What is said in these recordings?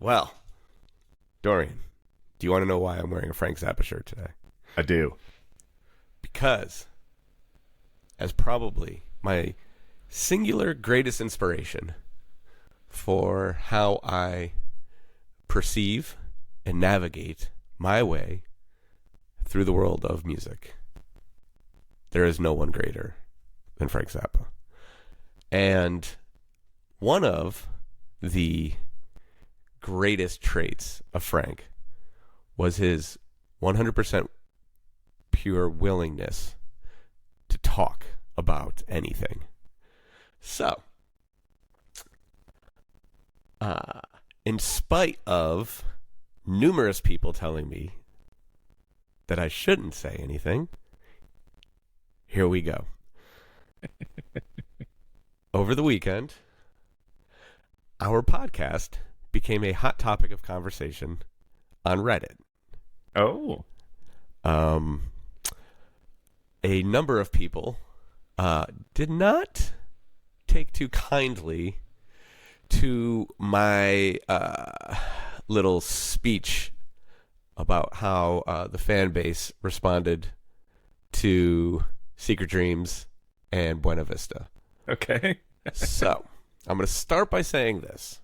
Well, Dorian, do you want to know why I'm wearing a Frank Zappa shirt today? I do. Because, as probably my singular greatest inspiration for how I perceive and navigate my way through the world of music, there is no one greater than Frank Zappa. And one of the greatest traits of Frank was his 100% pure willingness to talk about anything. So, in spite of numerous people telling me that I shouldn't say anything, here we go. Over the weekend, our podcast became a hot topic of conversation on Reddit. Oh. A number of people did not take too kindly to my little speech about how the fan base responded to Secret Dreams and Buena Vista. Okay. So, I'm going to start by saying this.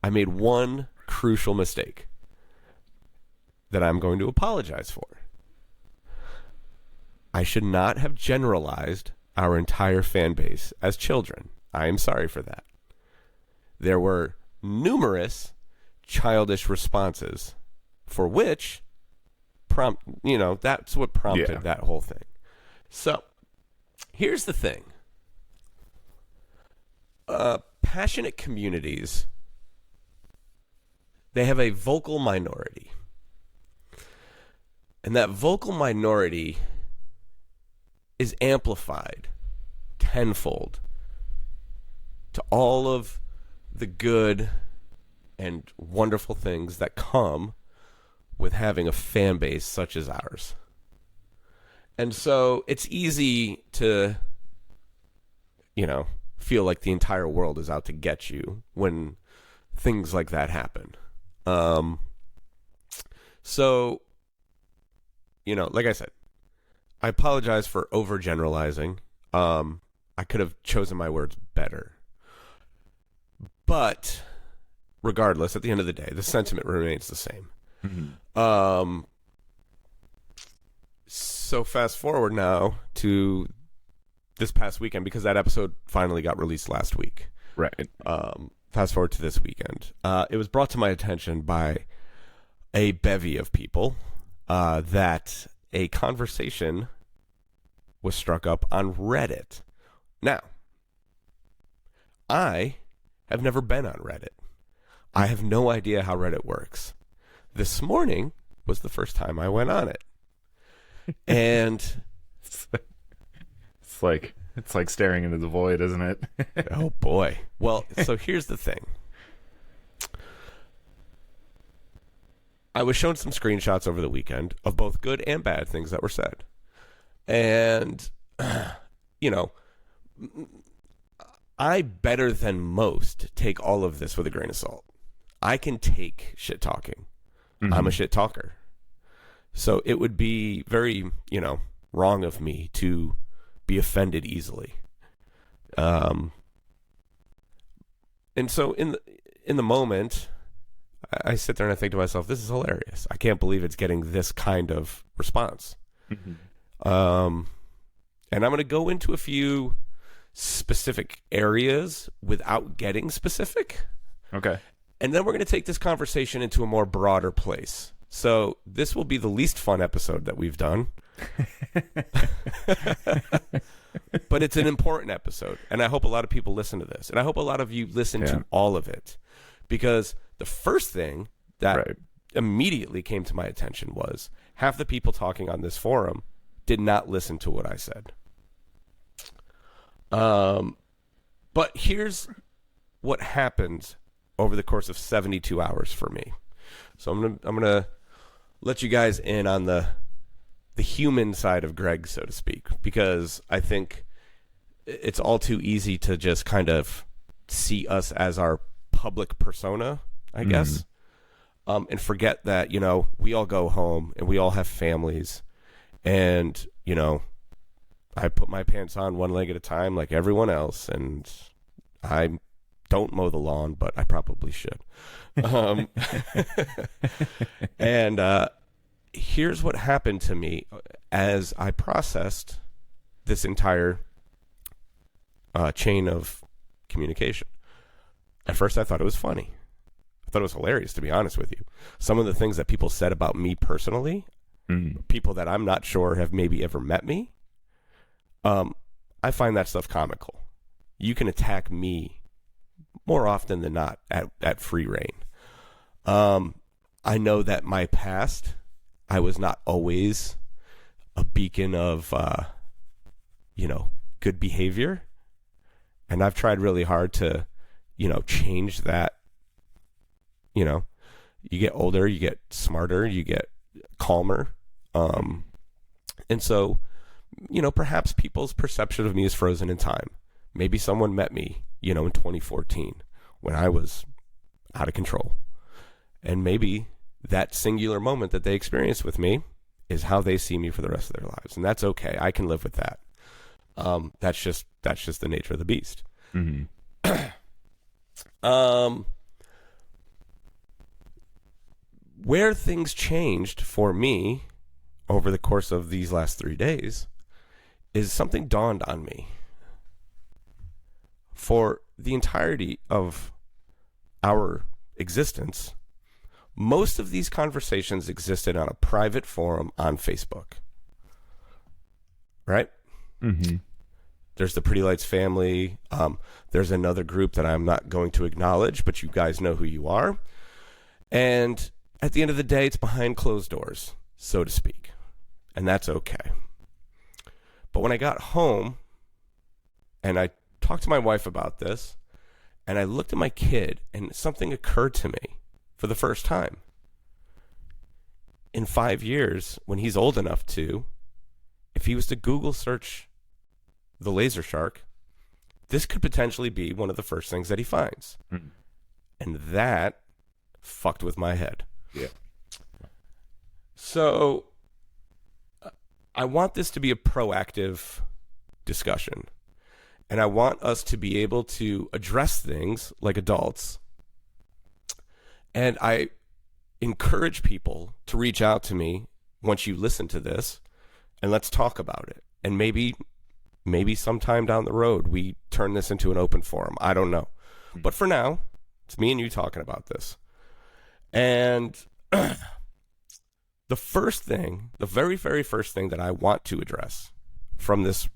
I made one crucial mistake that I'm going to apologize for. I should not have generalized our entire fan base as children. I am sorry for that. There were numerous childish responses for which that's what prompted that whole thing. So, here's the thing. Passionate communities, they have a vocal minority. And that vocal minority is amplified tenfold to all of the good and wonderful things that come with having a fan base such as ours. And so it's easy to, feel like the entire world is out to get you when things like that happen. So, like I said, I apologize for overgeneralizing. I could have chosen my words better. But regardless, at the end of the day, the sentiment remains the same. Mm-hmm. So fast forward now to this past weekend, because that episode finally got released last week. Right. Fast forward to this weekend. It was brought to my attention by a bevy of people that a conversation was struck up on Reddit. Now, I have never been on Reddit. I have no idea how Reddit works. This morning was the first time I went on it. And it's like staring into the void, isn't it? Oh boy. Well, so here's the thing. I was shown some screenshots over the weekend of both good and bad things that were said. And, I, better than most, take all of this with a grain of salt. I can take shit talking. Mm-hmm. I'm a shit talker. So it would be very, wrong of me to be offended easily. And so in the moment, I sit there and I think to myself, this is hilarious. I can't believe it's getting this kind of response. Mm-hmm. And I'm going to go into a few specific areas without getting specific. Okay. And then we're going to take this conversation into a more broader place. So this will be the least fun episode that we've done. But it's an important episode. And I hope a lot of people listen to this. And I hope a lot of you listen to all of it. Because the first thing that immediately came to my attention was half the people talking on this forum did not listen to what I said. But here's what happened over the course of 72 hours for me. So I'm gonna let you guys in on the human side of Greg, so to speak, because I think it's all too easy to just kind of see us as our public persona, I guess, and forget that, you know, we all go home and we all have families, and, you know, I put my pants on one leg at a time like everyone else, and I don't mow the lawn, but I probably should. And here's what happened to me as I processed this entire chain of communication. At first, I thought it was funny. I thought it was hilarious, to be honest with you. Some of the things that people said about me personally, people that I'm not sure have maybe ever met me, I find that stuff comical. You can attack me more often than not at free reign. I know that my past, I was not always a beacon of, you know, good behavior. And I've tried really hard to, you know, change that. You know, you get older, you get smarter, you get calmer. And so, you know, perhaps people's perception of me is frozen in time. Maybe someone met me, you know, in 2014 when I was out of control. And maybe that singular moment that they experienced with me is how they see me for the rest of their lives. And that's okay. I can live with that. That's just the nature of the beast. Where things changed for me over the course of these last 3 days is something dawned on me. For the entirety of our existence, most of these conversations existed on a private forum on Facebook. Right? There's the Pretty Lights family. There's another group that I'm not going to acknowledge, but you guys know who you are. And at the end of the day, it's behind closed doors, so to speak. And that's okay. But when I got home and I talked to my wife about this, and I looked at my kid, and something occurred to me for the first time. In 5 years, when he's old enough to, if he was to Google search the laser shark, this could potentially be one of the first things that he finds. And that fucked with my head. Yeah. So I want this to be a proactive discussion. And I want us to be able to address things like adults. And I encourage people to reach out to me once you listen to this, and let's talk about it. And maybe sometime down the road we turn this into an open forum. I don't know. But for now, it's me and you talking about this. And the first thing, the very, very first thing that I want to address from this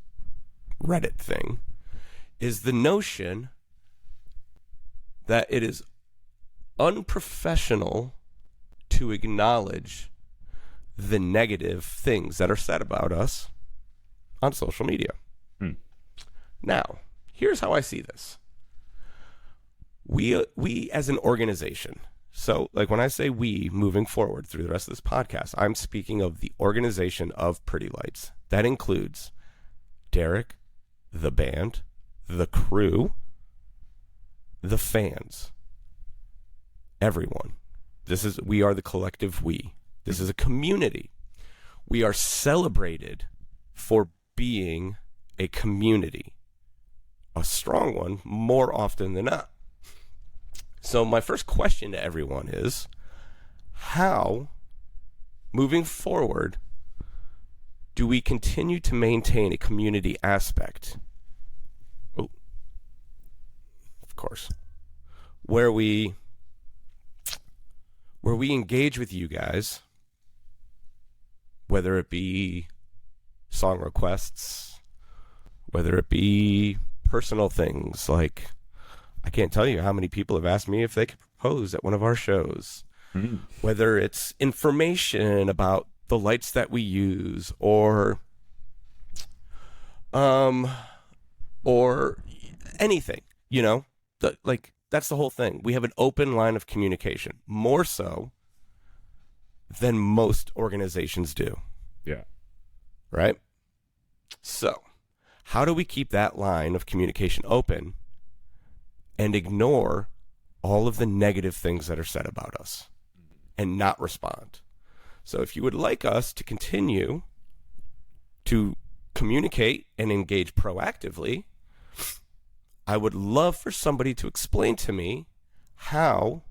Reddit thing is the notion that it is unprofessional to acknowledge the negative things that are said about us on social media. Now, here's how I see this. We as an organization, so like when I say we moving forward through the rest of this podcast, I'm speaking of the organization of Pretty Lights. That includes Derek, the band, the crew, the fans, everyone. We are the collective we. This is a community. We are celebrated for being a community, a strong one, more often than not. So my first question to everyone is, how, moving forward, do we continue to maintain a community aspect? Oh, of course. Where we engage with you guys, whether it be song requests, whether it be personal things like, I can't tell you how many people have asked me if they could propose at one of our shows, whether it's information about the lights that we use, or anything, you know, that's the whole thing. We have an open line of communication, more so than most organizations do. Yeah. Right? So, how do we keep that line of communication open and ignore all of the negative things that are said about us and not respond. So if you would like us to continue to communicate and engage proactively, I would love for somebody to explain to me how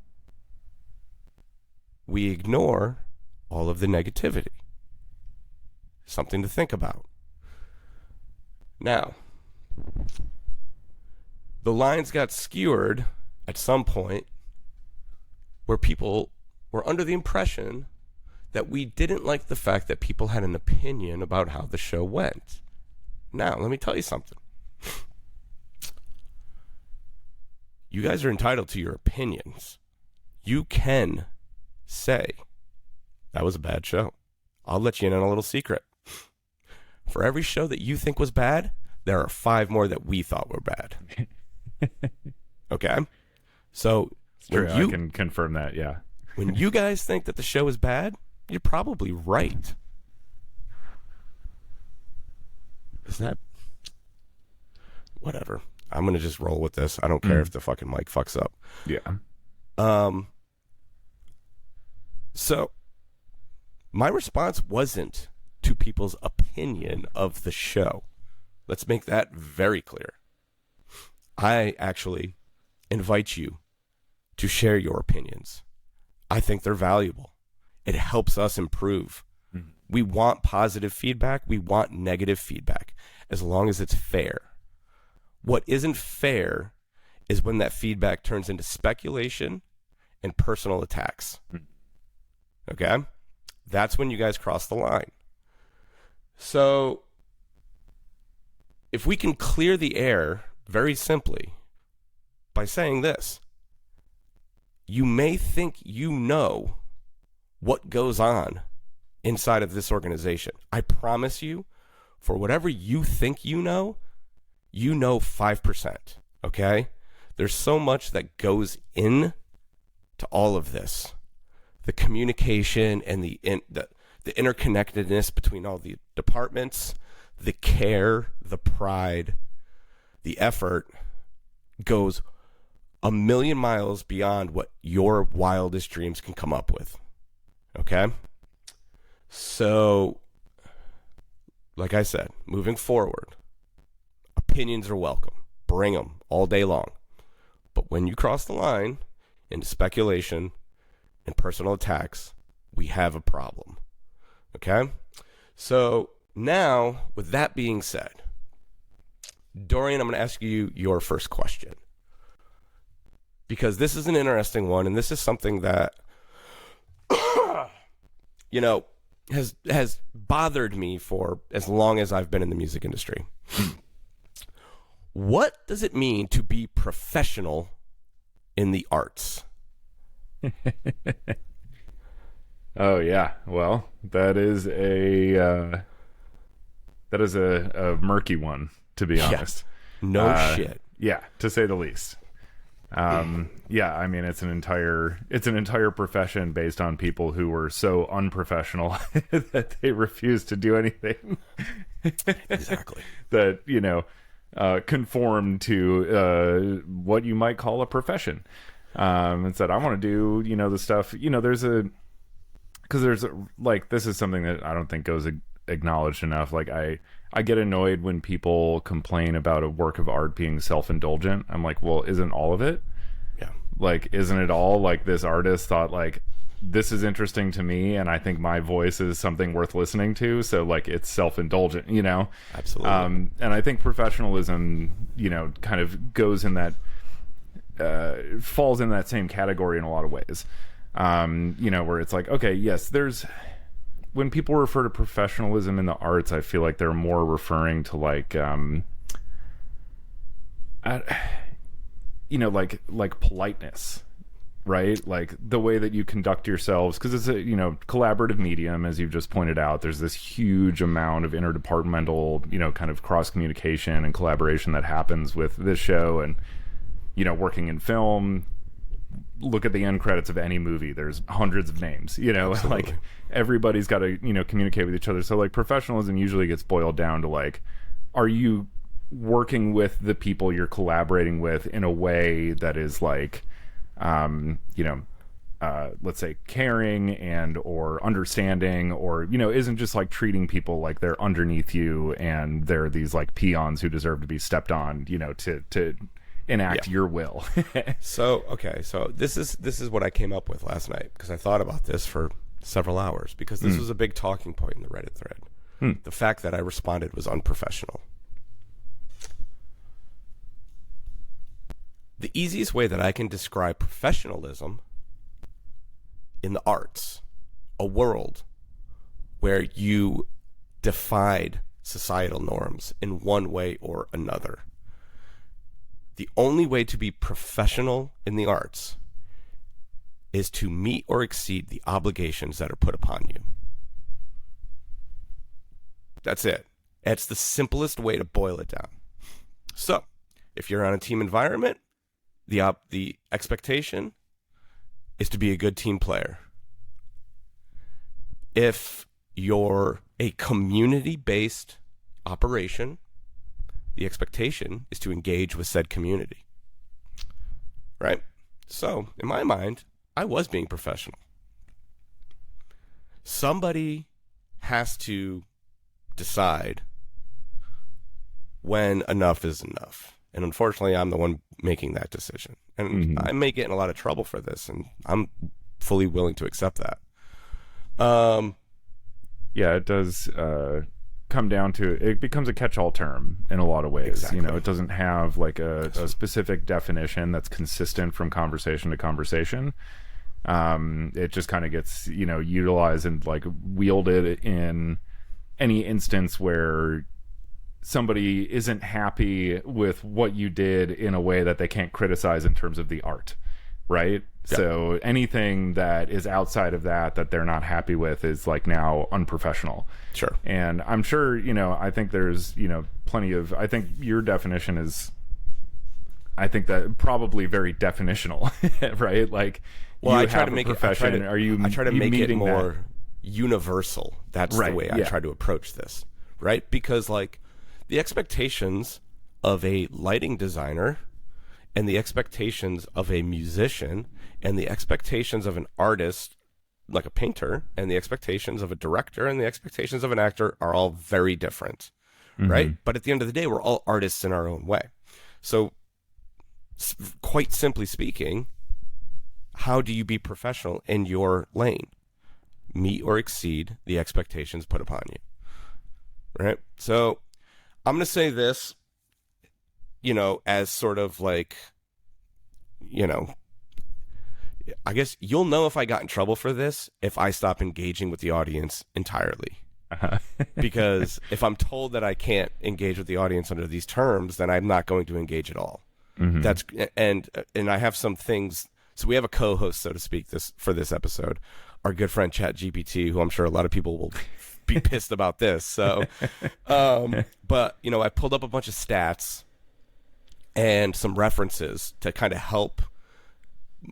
we ignore all of the negativity. Something to think about. Now, the lines got skewered at some point where people were under the impression that we didn't like the fact that people had an opinion about how the show went. Now, let me tell you something. You guys are entitled to your opinions. You can say, that was a bad show. I'll let you in on a little secret. For every show that you think was bad, there are 5 more that we thought were bad. Okay? So, It's true. I can confirm that, yeah. when you guys think that the show is bad, you're probably right. Is that... Whatever. I'm going to just roll with this. I don't care if the fucking mic fucks up. Yeah. So, my response wasn't to people's opinion of the show. Let's make that very clear. I actually invite you to share your opinions. I think they're valuable. It helps us improve. Mm-hmm. We want positive feedback. We want negative feedback, as long as it's fair. What isn't fair is when that feedback turns into speculation and personal attacks. Mm-hmm. Okay? That's when you guys cross the line. So, if we can clear the air very simply by saying this, you may think you know what goes on inside of this organization. I promise you, for whatever you think you know 5%, okay? There's so much that goes in to all of this. The communication and the interconnectedness between all the departments, the care, the pride, the effort goes a million miles beyond what your wildest dreams can come up with. Okay? So, like I said, moving forward, opinions are welcome. Bring them all day long. But when you cross the line into speculation and personal attacks, we have a problem. Okay? So, now, with that being said, Dorian, I'm going to ask you your first question. Because this is an interesting one, and this is something that, has bothered me for as long as I've been in the music industry. What does it mean to be professional in the arts? Oh, yeah. Well, that is a murky one, to be honest. No shit. Yeah, to say the least. Yeah, I mean, it's an entire profession based on people who were so unprofessional that they refused to do anything. Exactly. That, conform to what you might call a profession. And said, I want to do, the stuff, this is something that I don't think goes acknowledged enough. Like, I get annoyed when people complain about a work of art being self-indulgent. I'm like, well, isn't all of it? Yeah. Like, isn't it all like this artist thought, like, this is interesting to me and I think my voice is something worth listening to, so like it's self-indulgent, Absolutely. And I think professionalism, kind of goes in that falls in that same category in a lot of ways. Where it's like, okay, yes, when people refer to professionalism in the arts, I feel like they're more referring to like politeness, right? Like the way that you conduct yourselves, because it's a collaborative medium, as you've just pointed out. There's this huge amount of interdepartmental kind of cross communication and collaboration that happens with this show. And working in film, look at the end credits of any movie, there's hundreds of names, Absolutely. Like everybody's got to communicate with each other. So like professionalism usually gets boiled down to like, are you working with the people you're collaborating with in a way that is like you know, let's say caring and or understanding, or, you know, isn't just like treating people like they're underneath you and they're these like peons who deserve to be stepped on, you know, to enact your will. So this is what I came up with last night, because I thought about this for several hours, because this was a big talking point in the Reddit thread. The fact that I responded was unprofessional. The easiest way that I can describe professionalism in the arts, a world where you defied societal norms in one way or another. The only way to be professional in the arts is to meet or exceed the obligations that are put upon you. That's it. It's the simplest way to boil it down. So, if you're on a team environment, the expectation is to be a good team player. If you're a community-based operation, the expectation is to engage with said community. Right? So, in my mind, I was being professional. Somebody has to decide when enough is enough. And unfortunately, I'm the one making that decision. And I may get in a lot of trouble for this, and I'm fully willing to accept that. Yeah, it does come down to, it becomes a catch-all term in a lot of ways. Exactly. You know, it doesn't have like a specific definition that's consistent from conversation to conversation. It just kind of gets, you know, utilized and like wielded in any instance where somebody isn't happy with what you did in a way that they can't criticize in terms of the art, right? Yeah. So anything that is outside of that they're not happy with is like now unprofessional. Sure. And I'm sure, you know, I think there's, you know, plenty of, I think your definition is, I think that probably very definitional, right? Like, well, you I try have to a make profession. I try to make it more universal. That's right, the way I try to approach this, right? Because like the expectations of a lighting designer and the expectations of a musician and the expectations of an artist like a painter and the expectations of a director and the expectations of an actor are all very different, right? But at the end of the day, we're all artists in our own way. So quite simply speaking, how do you be professional in your lane? Meet or exceed the expectations put upon you, right? So I'm going to say this, you know, as sort of like, you know, I guess you'll know if I got in trouble for this if I stop engaging with the audience entirely. Because if I'm told that I can't engage with the audience under these terms, then I'm not going to engage at all. That's and I have some things. So we have a co-host, so to speak, for this episode, our good friend ChatGPT, who I'm sure a lot of people will be pissed about this. So, but you know, I pulled up a bunch of stats and some references to kind of help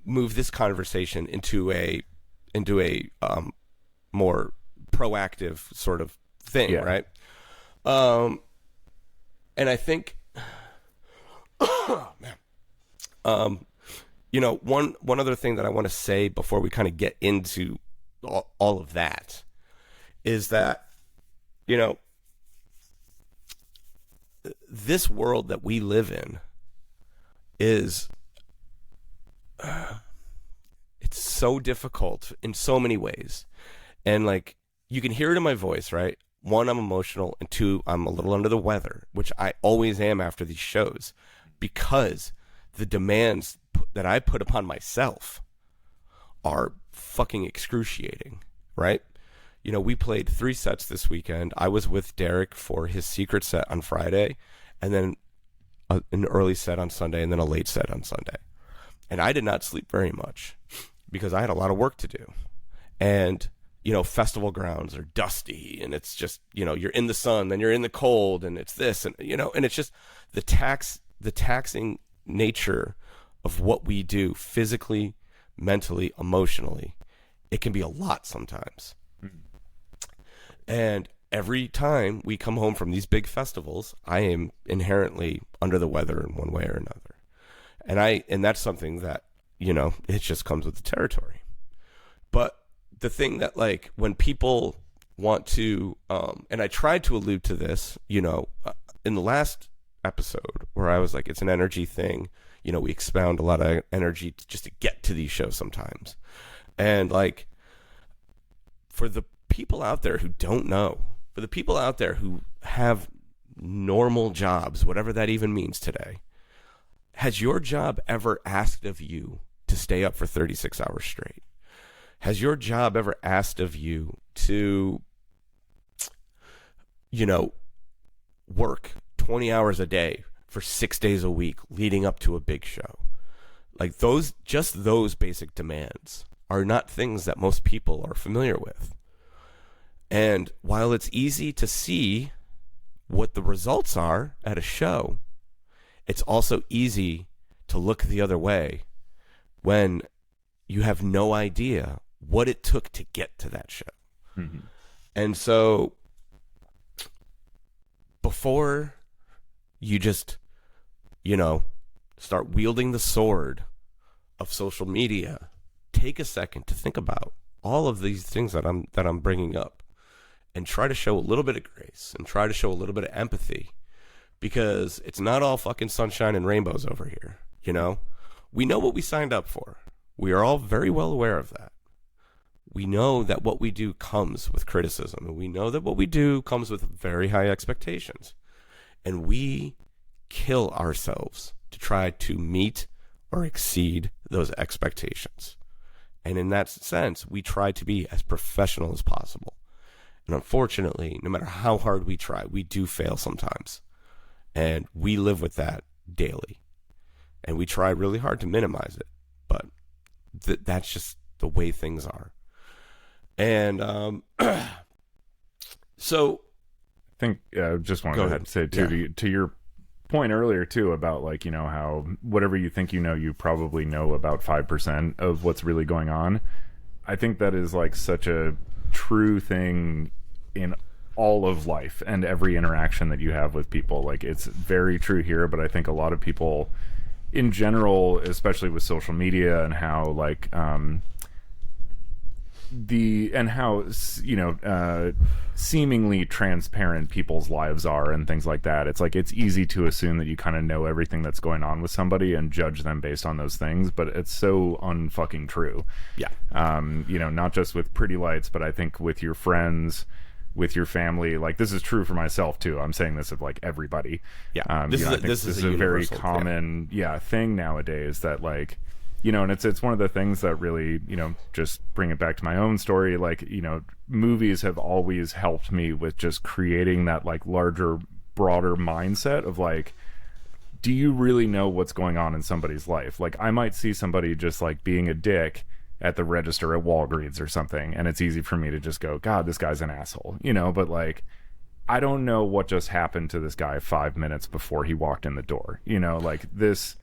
move this conversation into a more proactive sort of thing, right? And I think, oh, man. You know, one other thing that I want to say before we kind of get into all of that is that, you know, this world that we live in is it's so difficult in so many ways. And like, you can hear it in my voice, right? One, I'm emotional, and two, I'm a little under the weather, which I always am after these shows, because the demands that I put upon myself are fucking excruciating, right? You know, we played 3 sets this weekend. I was with Derek for his secret set on Friday, and then an early set on Sunday, and then a late set on Sunday. And I did not sleep very much because I had a lot of work to do. And, you know, festival grounds are dusty, and it's just, you know, you're in the sun, then you're in the cold, and it's this, and, you know, and it's just the taxing nature of what we do physically, mentally, emotionally. It can be a lot sometimes. And every time we come home from these big festivals, I am inherently under the weather in one way or another. And that's something that it just comes with the territory. But the thing that, like, when people want to, and I tried to allude to this, in the last episode where I was like, it's an energy thing. We expound a lot of energy just to get to these shows sometimes. And, like, for the people out there who don't know, for the people out there who have normal jobs, whatever that even means today, has your job ever asked of you to stay up for 36 hours straight? Has your job ever asked of you to, work 20 hours a day for 6 days a week leading up to a big show? Like, those basic demands are not things that most people are familiar with. And while it's easy to see what the results are at a show, it's also easy to look the other way when you have no idea what it took to get to that show. Mm-hmm. And so before you just, start wielding the sword of social media, take a second to think about all of these things that I'm bringing up, and try to show a little bit of grace and try to show a little bit of empathy, because it's not all fucking sunshine and rainbows over here. We know what we signed up for. We are all very well aware of that. We know that what we do comes with criticism, and we know that what we do comes with very high expectations, and we kill ourselves to try to meet or exceed those expectations. And in that sense, we try to be as professional as possible. And unfortunately, no matter how hard we try, we do fail sometimes. And we live with that daily. And we try really hard to minimize it. But that's just the way things are. And so I think just wanted to say, too, to your point earlier, too, about, like, how whatever you think you probably know about 5% of what's really going on. I think that is, like, such a true thing in all of life and every interaction that you have with people. Like, it's very true here, but I think a lot of people in general, especially with social media and how, like, seemingly transparent people's lives are and things like that. It's like, it's easy to assume that you kind of know everything that's going on with somebody and judge them based on those things, but it's so unfucking true. Yeah. Not just with pretty lights, but I think with your friends, with your family. Like, this is true for myself too. I'm saying this of, like, everybody. Yeah. This is a very common thing nowadays, that, like, and it's one of the things that really, just bring it back to my own story. Like, movies have always helped me with just creating that, like, larger, broader mindset of, like, do you really know what's going on in somebody's life? Like, I might see somebody just, like, being a dick at the register at Walgreens or something, and it's easy for me to just go, God, this guy's an asshole, but, like, I don't know what just happened to this guy 5 minutes before he walked in the door. Like, this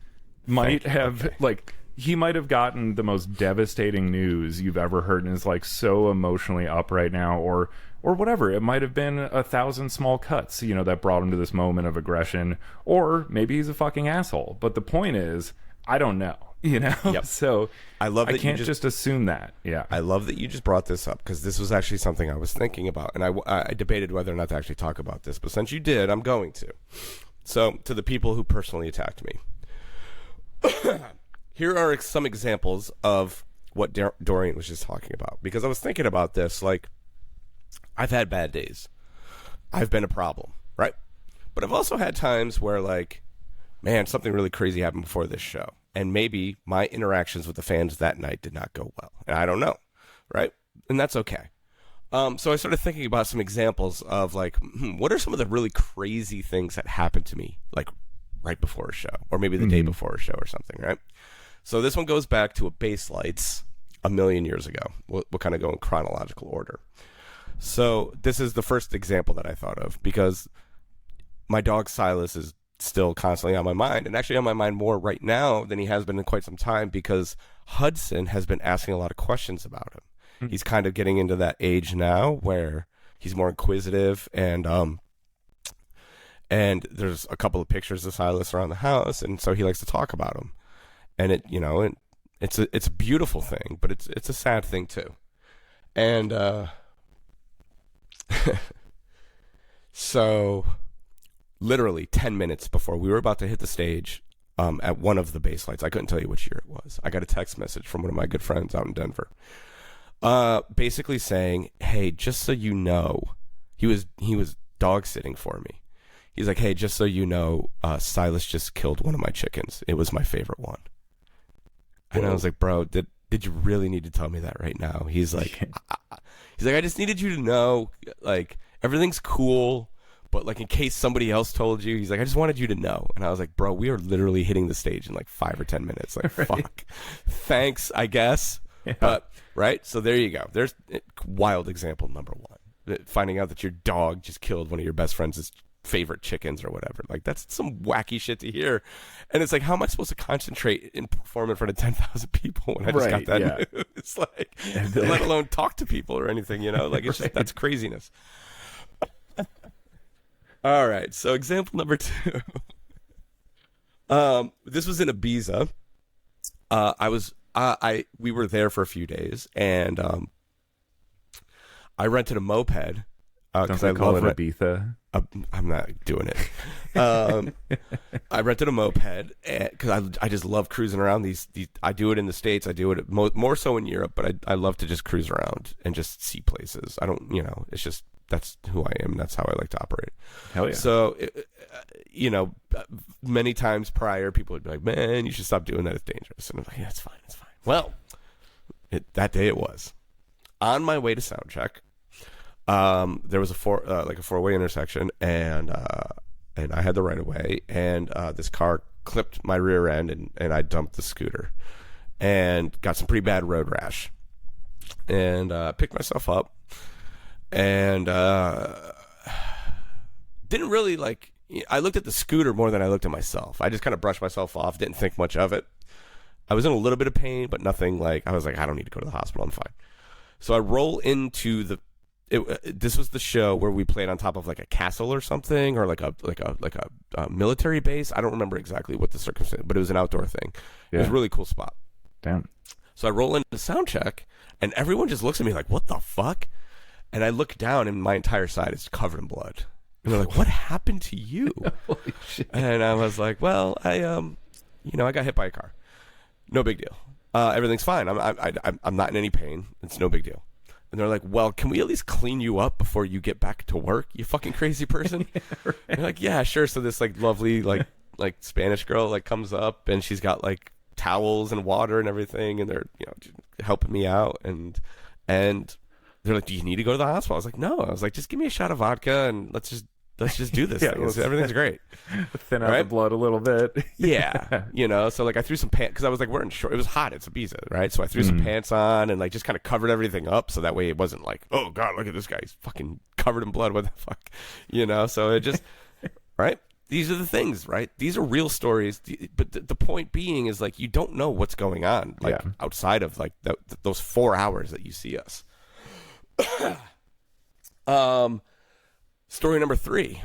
might have, like, he might have gotten the most devastating news you've ever heard and is, like, so emotionally up right now, or whatever. It might have been 1,000 small cuts, that brought him to this moment of aggression, or maybe he's a fucking asshole. But the point is, I don't know, Yep. So I love that I can't just assume that. Yeah. I love that you just brought this up, because this was actually something I was thinking about, and I debated whether or not to actually talk about this, but since you did, I'm going to. So, to the people who personally attacked me, here are some examples of what Dorian was just talking about, because I was thinking about this. Like, I've had bad days. I've been a problem, right? But I've also had times where, like, man, something really crazy happened before this show, and maybe my interactions with the fans that night did not go well, and I don't know, right? And that's okay. So I started thinking about some examples of, like, what are some of the really crazy things that happened to me, like, right before a show, or maybe the day before a show or something, right? So this one goes back to a Base Lights a million years ago. We'll kind of go in chronological order. So this is the first example that I thought of, because my dog Silas is still constantly on my mind, and actually on my mind more right now than he has been in quite some time, because Hudson has been asking a lot of questions about him. Mm-hmm. He's kind of getting into that age now where he's more inquisitive, and there's a couple of pictures of Silas around the house, and so he likes to talk about him. And It's a beautiful thing, but it's a sad thing too. And so literally 10 minutes before we were about to hit the stage, at one of the bass lights, I couldn't tell you which year it was, I got a text message from one of my good friends out in Denver, basically saying, hey, just so you know, he was dog sitting for me. He's like, hey, just so you know, Silas just killed one of my chickens. It was my favorite one. And I was like, bro, did you really need to tell me that right now? He's like, I just needed you to know, like, everything's cool, but like in case somebody else told you, he's like, I just wanted you to know. And I was like, bro, we are literally hitting the stage in like 5 or 10 minutes. Like, right. Fuck. Thanks, I guess. Yeah. But right, so there you go. There's wild example number one. Finding out that your dog just killed one of your best friend's favorite chickens or whatever. Like, that's some wacky shit to hear. And it's like, how am I supposed to concentrate and perform in front of 10,000 people when I just got that news? It's like, let alone talk to people or anything, you know? Like, it's just, that's craziness. All right, so example number 2. This was in Ibiza. We were there for a few days, and I rented a moped. Don't they call it Ibiza? I'm not doing it. I rented a moped because I just love cruising around these. I do it in the States. I do it more so in Europe, but I love to just cruise around and just see places. I don't, it's just, that's who I am. That's how I like to operate. Hell yeah. So, many times prior, people would be like, man, you should stop doing that. It's dangerous. And I'm like, yeah, it's fine. It's fine. Well, that day it was. On my way to sound check, there was a four-way intersection, and I had the right of way, and this car clipped my rear end, and I dumped the scooter and got some pretty bad road rash, and picked myself up, and didn't really I looked at the scooter more than I looked at myself. I just kind of brushed myself off, didn't think much of it. I was in a little bit of pain, but nothing I was like, I don't need to go to the hospital, I'm fine. So I roll into this was the show where we played on top of like a castle or something, or like a military base. I don't remember exactly what the circumstance, but it was an outdoor thing. Yeah. It was a really cool spot. Damn. So I roll into the sound check, and everyone just looks at me like, what the fuck? And I look down, and my entire side is covered in blood. And they're like, what happened to you? Holy shit. And I was like, well, I got hit by a car. No big deal. Everything's fine. I'm not in any pain. It's no big deal. And they're like, well, can we at least clean you up before you get back to work, you fucking crazy person? Yeah, right. And they're like, yeah, sure. So this lovely Spanish girl comes up, and she's got towels and water and everything, and they're helping me out, and they're like, do you need to go to the hospital? I was like, no. I was like, just give me a shot of vodka and let's just do this thing. Everything's great. Thin out the blood a little bit. Yeah. So I threw some pants, because I was wearing short. It was hot. It's Ibiza, right? So I threw some pants on and just kind of covered everything up, so that way it wasn't like, oh God, look at this guy. He's fucking covered in blood. What the fuck? So it just, right? These are the things, right? These are real stories. But the point being is you don't know what's going on outside of those 4 hours that you see us. Story number 3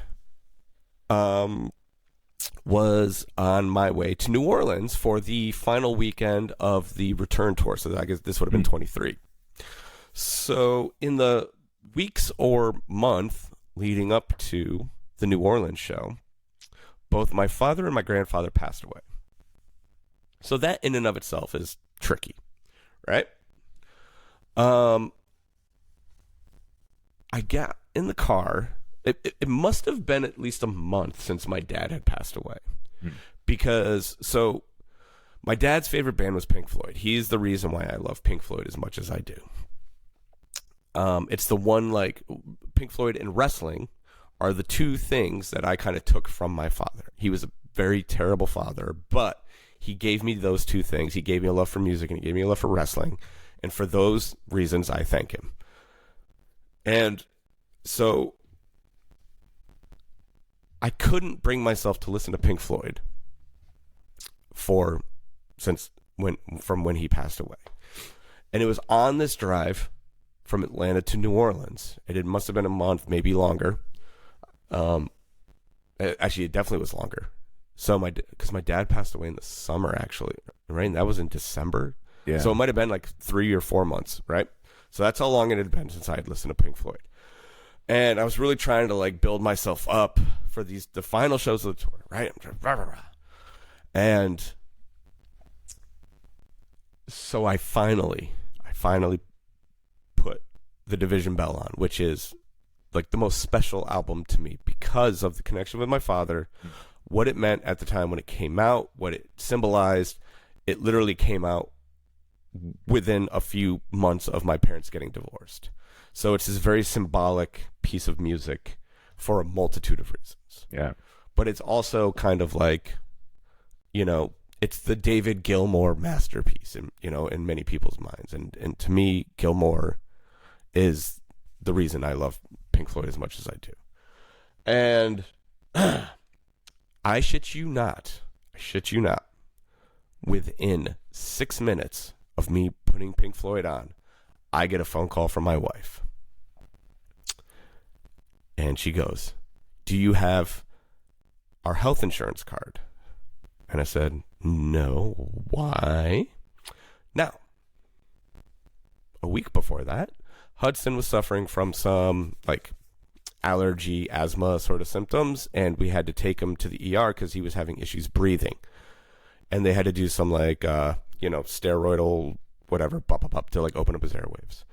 was on my way to New Orleans for the final weekend of the return tour. So I guess this would have been 23. So in the weeks or month leading up to the New Orleans show, both my father and my grandfather passed away. So that in and of itself is tricky, right? I got in the car. It must have been at least a month since my dad had passed away. Because, so, my dad's favorite band was Pink Floyd. He's the reason why I love Pink Floyd as much as I do. It's the one, Pink Floyd and wrestling are the two things that I kind of took from my father. He was a very terrible father, but he gave me those two things. He gave me a love for music, and he gave me a love for wrestling. And for those reasons, I thank him. And so I couldn't bring myself to listen to Pink Floyd from when he passed away. And it was on this drive from Atlanta to New Orleans. It must have been a month, maybe longer. Actually, it definitely was longer. So because my dad passed away in the summer, actually, right? And that was in December. Yeah. So it might have been like 3 or 4 months, right? So that's how long it had been since I had listened to Pink Floyd. And I was really trying to like build myself up for the final shows of the tour, right? And so I finally put The Division Bell on, which is like the most special album to me because of the connection with my father, what it meant at the time when it came out, what it symbolized. It literally came out within a few months of my parents getting divorced. So it's this very symbolic piece of music for a multitude of reasons. Yeah. But it's also kind of like, you know, it's the David Gilmour masterpiece in many people's minds. And to me, Gilmour is the reason I love Pink Floyd as much as I do. And I shit you not, within 6 minutes of me putting Pink Floyd on, I get a phone call from my wife. And she goes, "Do you have our health insurance card?" And I said, "No." "Why?" Now, a week before that, Hudson was suffering from some like allergy, asthma sort of symptoms, and we had to take him to the ER because he was having issues breathing. And they had to do some like, steroidal whatever, to like open up his airwaves.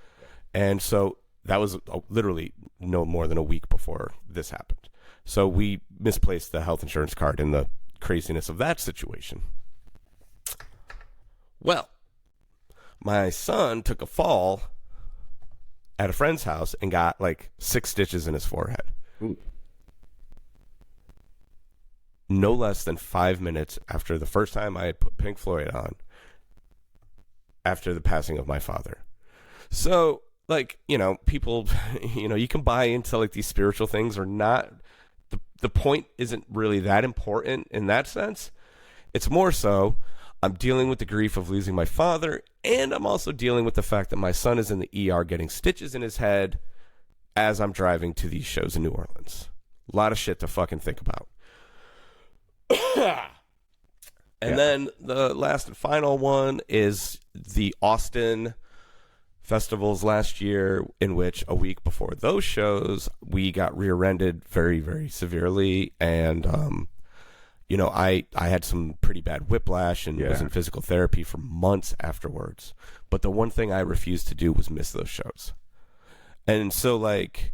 And so that was literally no more than a week before this happened. So we misplaced the health insurance card in the craziness of that situation. Well, my son took a fall at a friend's house and got like 6 stitches in his forehead. Ooh. No less than 5 minutes after the first time I had put Pink Floyd on, after the passing of my father. So, like, people, you can buy into like these spiritual things or not. The point isn't really that important in that sense. It's more so I'm dealing with the grief of losing my father, and I'm also dealing with the fact that my son is in the ER getting stitches in his head as I'm driving to these shows in New Orleans. A lot of shit to fucking think about. And then the last and final one is the Austin festivals last year, in which a week before those shows, we got rear-ended very, very severely. And, I had some pretty bad whiplash and was in physical therapy for months afterwards. But the one thing I refused to do was miss those shows. And so, like,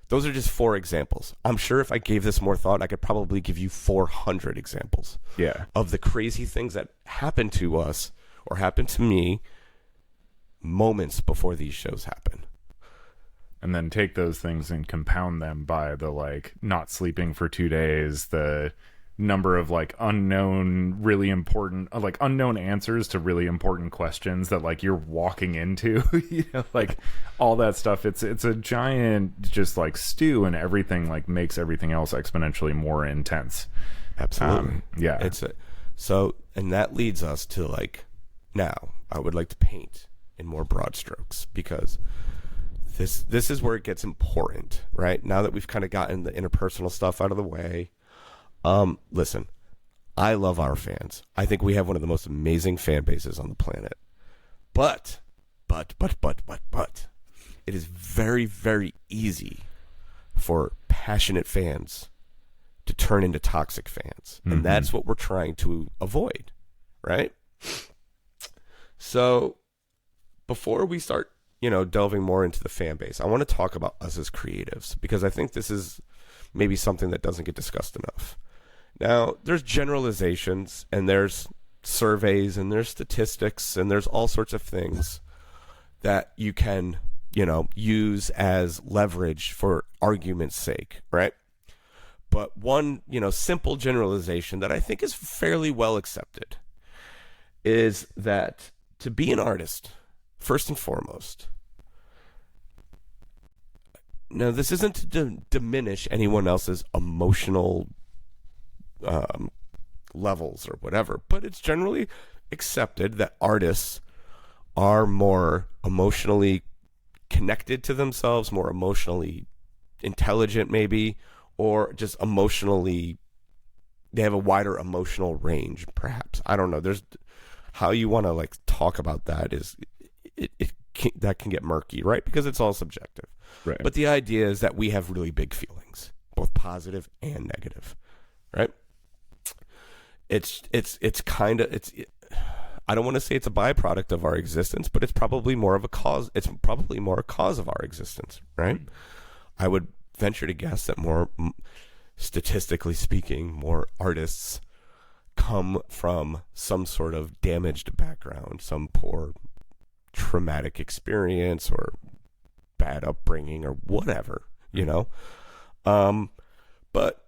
those are just 4 examples. I'm sure if I gave this more thought, I could probably give you 400 examples of the crazy things that happened to us or happened to me moments before these shows happen. And then take those things and compound them by the, like, not sleeping for 2 days, the number of, like, unknown answers to really important questions that, like, you're walking into, like, all that stuff. It's a giant just, like, stew, and everything, like, makes everything else exponentially more intense. Absolutely. Yeah. And that leads us to, like, now I would like to paint in more broad strokes, because this is where it gets important, right? Now that we've kind of gotten the interpersonal stuff out of the way. Listen, I love our fans. I think we have one of the most amazing fan bases on the planet. But, it is very, very easy for passionate fans to turn into toxic fans. And that's what we're trying to avoid, right? So, before we start, delving more into the fan base, I want to talk about us as creatives, because I think this is maybe something that doesn't get discussed enough. Now, there's generalizations, and there's surveys, and there's statistics, and there's all sorts of things that you can, use as leverage for argument's sake, right? But one, simple generalization that I think is fairly well accepted is that to be an artist, first and foremost, now this isn't to diminish anyone else's emotional levels or whatever, but it's generally accepted that artists are more emotionally connected to themselves, more emotionally intelligent maybe, or just emotionally they have a wider emotional range, perhaps. I don't know. There's how you want to like talk about that is that can get murky, right? Because it's all subjective. Right. But the idea is that we have really big feelings, both positive and negative, right? It's kind of I don't want to say it's a byproduct of our existence, but it's probably more of a cause. It's probably more a cause of our existence, right? I would venture to guess that more, statistically speaking, more artists come from some sort of damaged background, some poor traumatic experience or bad upbringing or whatever, you know? But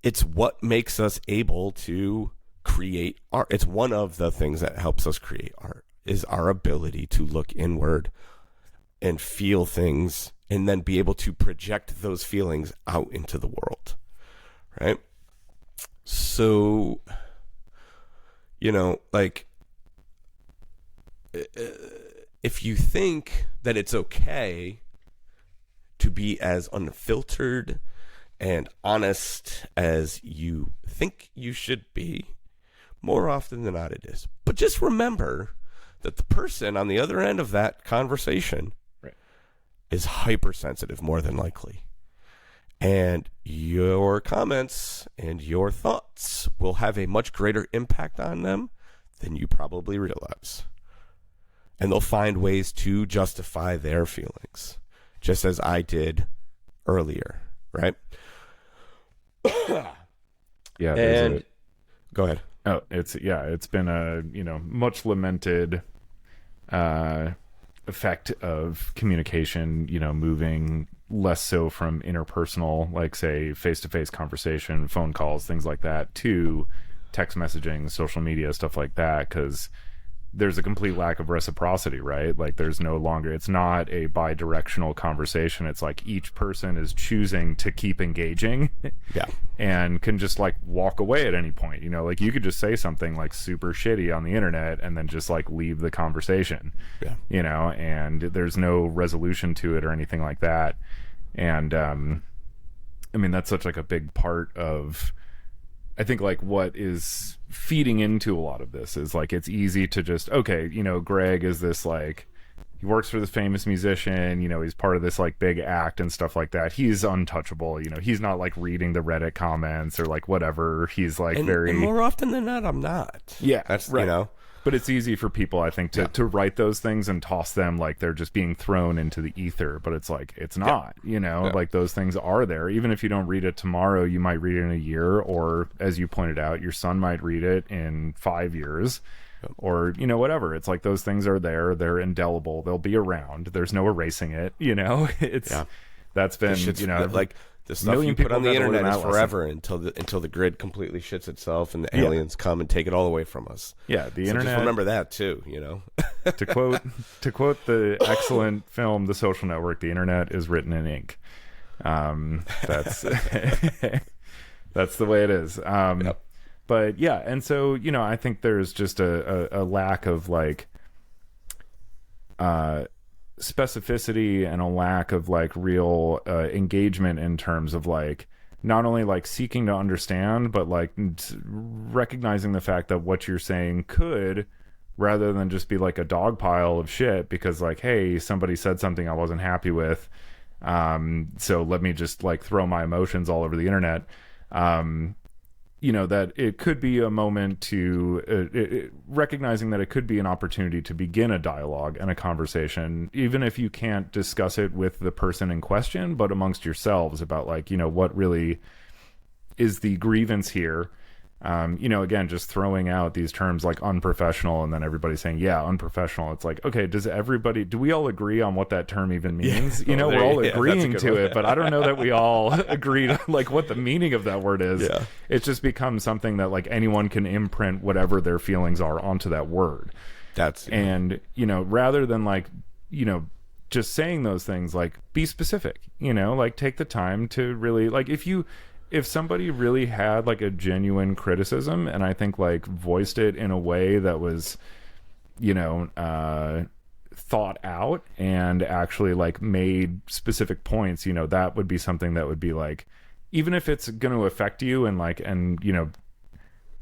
it's what makes us able to create art. It's one of the things that helps us create art is our ability to look inward and feel things and then be able to project those feelings out into the world, right? So, you know, like, if you think that it's okay to be as unfiltered and honest as you think you should be, more often than not it is. But just remember that the person on the other end of that conversation is hypersensitive, more than likely. And your comments and your thoughts will have a much greater impact on them than you probably realize. And they'll find ways to justify their feelings, just as I did earlier, right? Yeah. And go ahead. Oh, it's been a, much lamented effect of communication, moving less so from interpersonal, like say face-to-face conversation, phone calls, things like that, to text messaging, social media, stuff like that, because there's a complete lack of reciprocity, right? Like there's no longer, it's not a bi-directional conversation. It's like each person is choosing to keep engaging and can just like walk away at any point. Like you could just say something like super shitty on the internet and then just like leave the conversation, and there's no resolution to it or anything like that. And, I mean, that's such like a big part of, I think like what is feeding into a lot of this is like it's easy to just, okay, Greg is this like, he works for this famous musician, he's part of this like big act and stuff like that. He's untouchable, he's not like reading the Reddit comments or like whatever. He's like and more often than not, I'm not. Yeah, that's right. But it's easy for people, I think, to write those things and toss them like they're just being thrown into the ether. But it's like, it's not, like those things are there. Even if you don't read it tomorrow, you might read it in a year. Or as you pointed out, your son might read it in 5 years or, whatever. It's like those things are there. They're indelible. They'll be around. There's no erasing it. That's been, like the stuff you put on the internet is forever until the grid completely shits itself and the aliens come and take it all away from us. Yeah, the internet. Just remember that too, to quote the excellent film The Social Network, the internet is written in ink. That's that's the way it is. But yeah, and so I think there's just a lack of like specificity and a lack of like real engagement in terms of like not only like seeking to understand but like recognizing the fact that what you're saying could, rather than just be like a dog pile of shit because like, hey, somebody said something I wasn't happy with, so let me just like throw my emotions all over the internet. That it could be a moment to recognizing that it could be an opportunity to begin a dialogue and a conversation, even if you can't discuss it with the person in question, but amongst yourselves about like, what really is the grievance here. Again, just throwing out these terms like unprofessional and then everybody saying, yeah, unprofessional. It's like, okay, do we all agree on what that term even means? We're all agreeing to it, but I don't know that we all agree on like what the meaning of that word is. Yeah. It's just become something that like anyone can imprint whatever their feelings are onto that word. And, rather than like, just saying those things, like be specific, like take the time to really like, if somebody really had like a genuine criticism and I think like voiced it in a way that was, thought out and actually like made specific points, that would be something that would be like, even if it's going to affect you and like, and,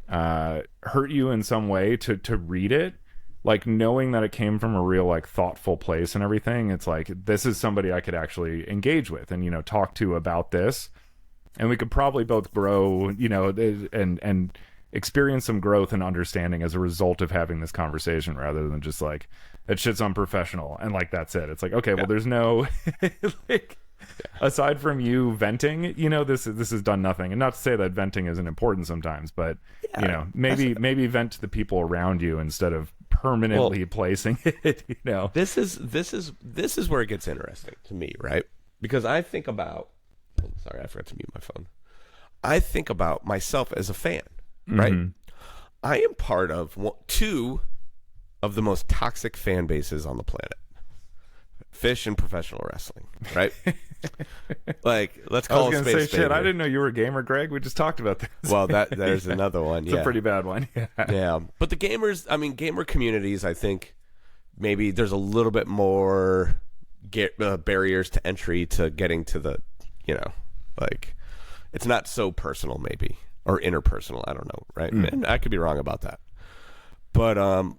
hurt you in some way to read it, like knowing that it came from a real like thoughtful place and everything, it's like, this is somebody I could actually engage with and, you know, talk to about this, and we could probably both grow, you know, and experience some growth and understanding as a result of having this conversation, rather than just like, that shit's unprofessional and like that's it. It's like, okay, well, there's no like, aside from you venting, you know, this has done nothing. And not to say that venting isn't important sometimes, but you know, maybe vent to the people around you instead of permanently placing it, you know. This is where it gets interesting to me, right? Because I think about, sorry, I forgot to mute my phone. I think about myself as a fan, right? I am part of two of the most toxic fan bases on the planet. Fish and professional wrestling, right? Like, let's call it space. Shit, I didn't know you were a gamer, Greg. We just talked about this. Well, there's another one. It's a pretty bad one. Yeah. But the gamers, I mean, gamer communities, I think maybe there's a little bit more barriers to entry to getting to the, you know, like, it's not so personal, maybe, or interpersonal. I don't know, right? And I could be wrong about that. But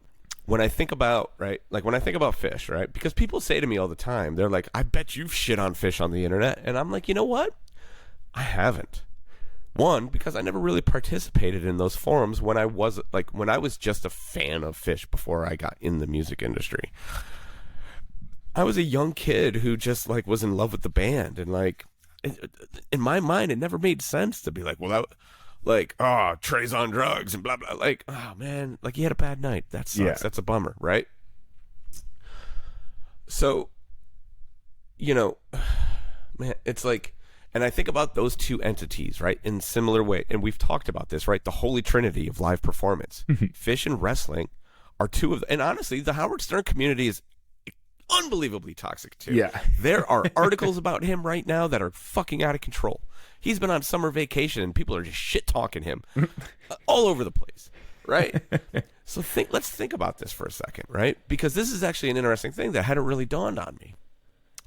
when I think about, right, like when I think about Fish, right, because people say to me all the time, they're like, I bet you've shit on Fish on the internet. And I'm like, you know what? I haven't. One, because I never really participated in those forums when I was just a fan of Fish before I got in the music industry. I was a young kid who just like was in love with the band, and like in my mind, it never made sense to be like, well, like, oh, Trey's on drugs and blah, blah. Like, oh, man, like, he had a bad night. That sucks. Yeah. That's a bummer, right? So, you know, man, it's like, and I think about those two entities, right, in similar way. And we've talked about this, right? The holy trinity of live performance. Fish and wrestling are two of and honestly, the Howard Stern community is unbelievably toxic, too. Yeah. There are articles about him right now that are fucking out of control. He's been on summer vacation and people are just shit talking him all over the place, right? So let's think about this for a second, right? Because this is actually an interesting thing that hadn't really dawned on me.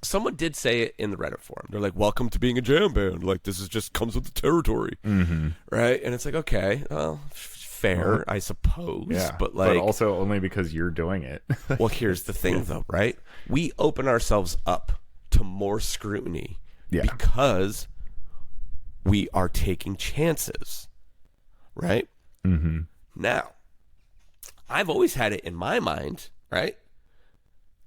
Someone did say it in the Reddit forum. They're like, welcome to being a jam band. Like, this is just comes with the territory, right? And it's like, okay, well, fair, I suppose. Yeah, but like, but also only because you're doing it. Well, here's the thing, though, right? We open ourselves up to more scrutiny because we are taking chances, right? Now, I've always had it in my mind, right?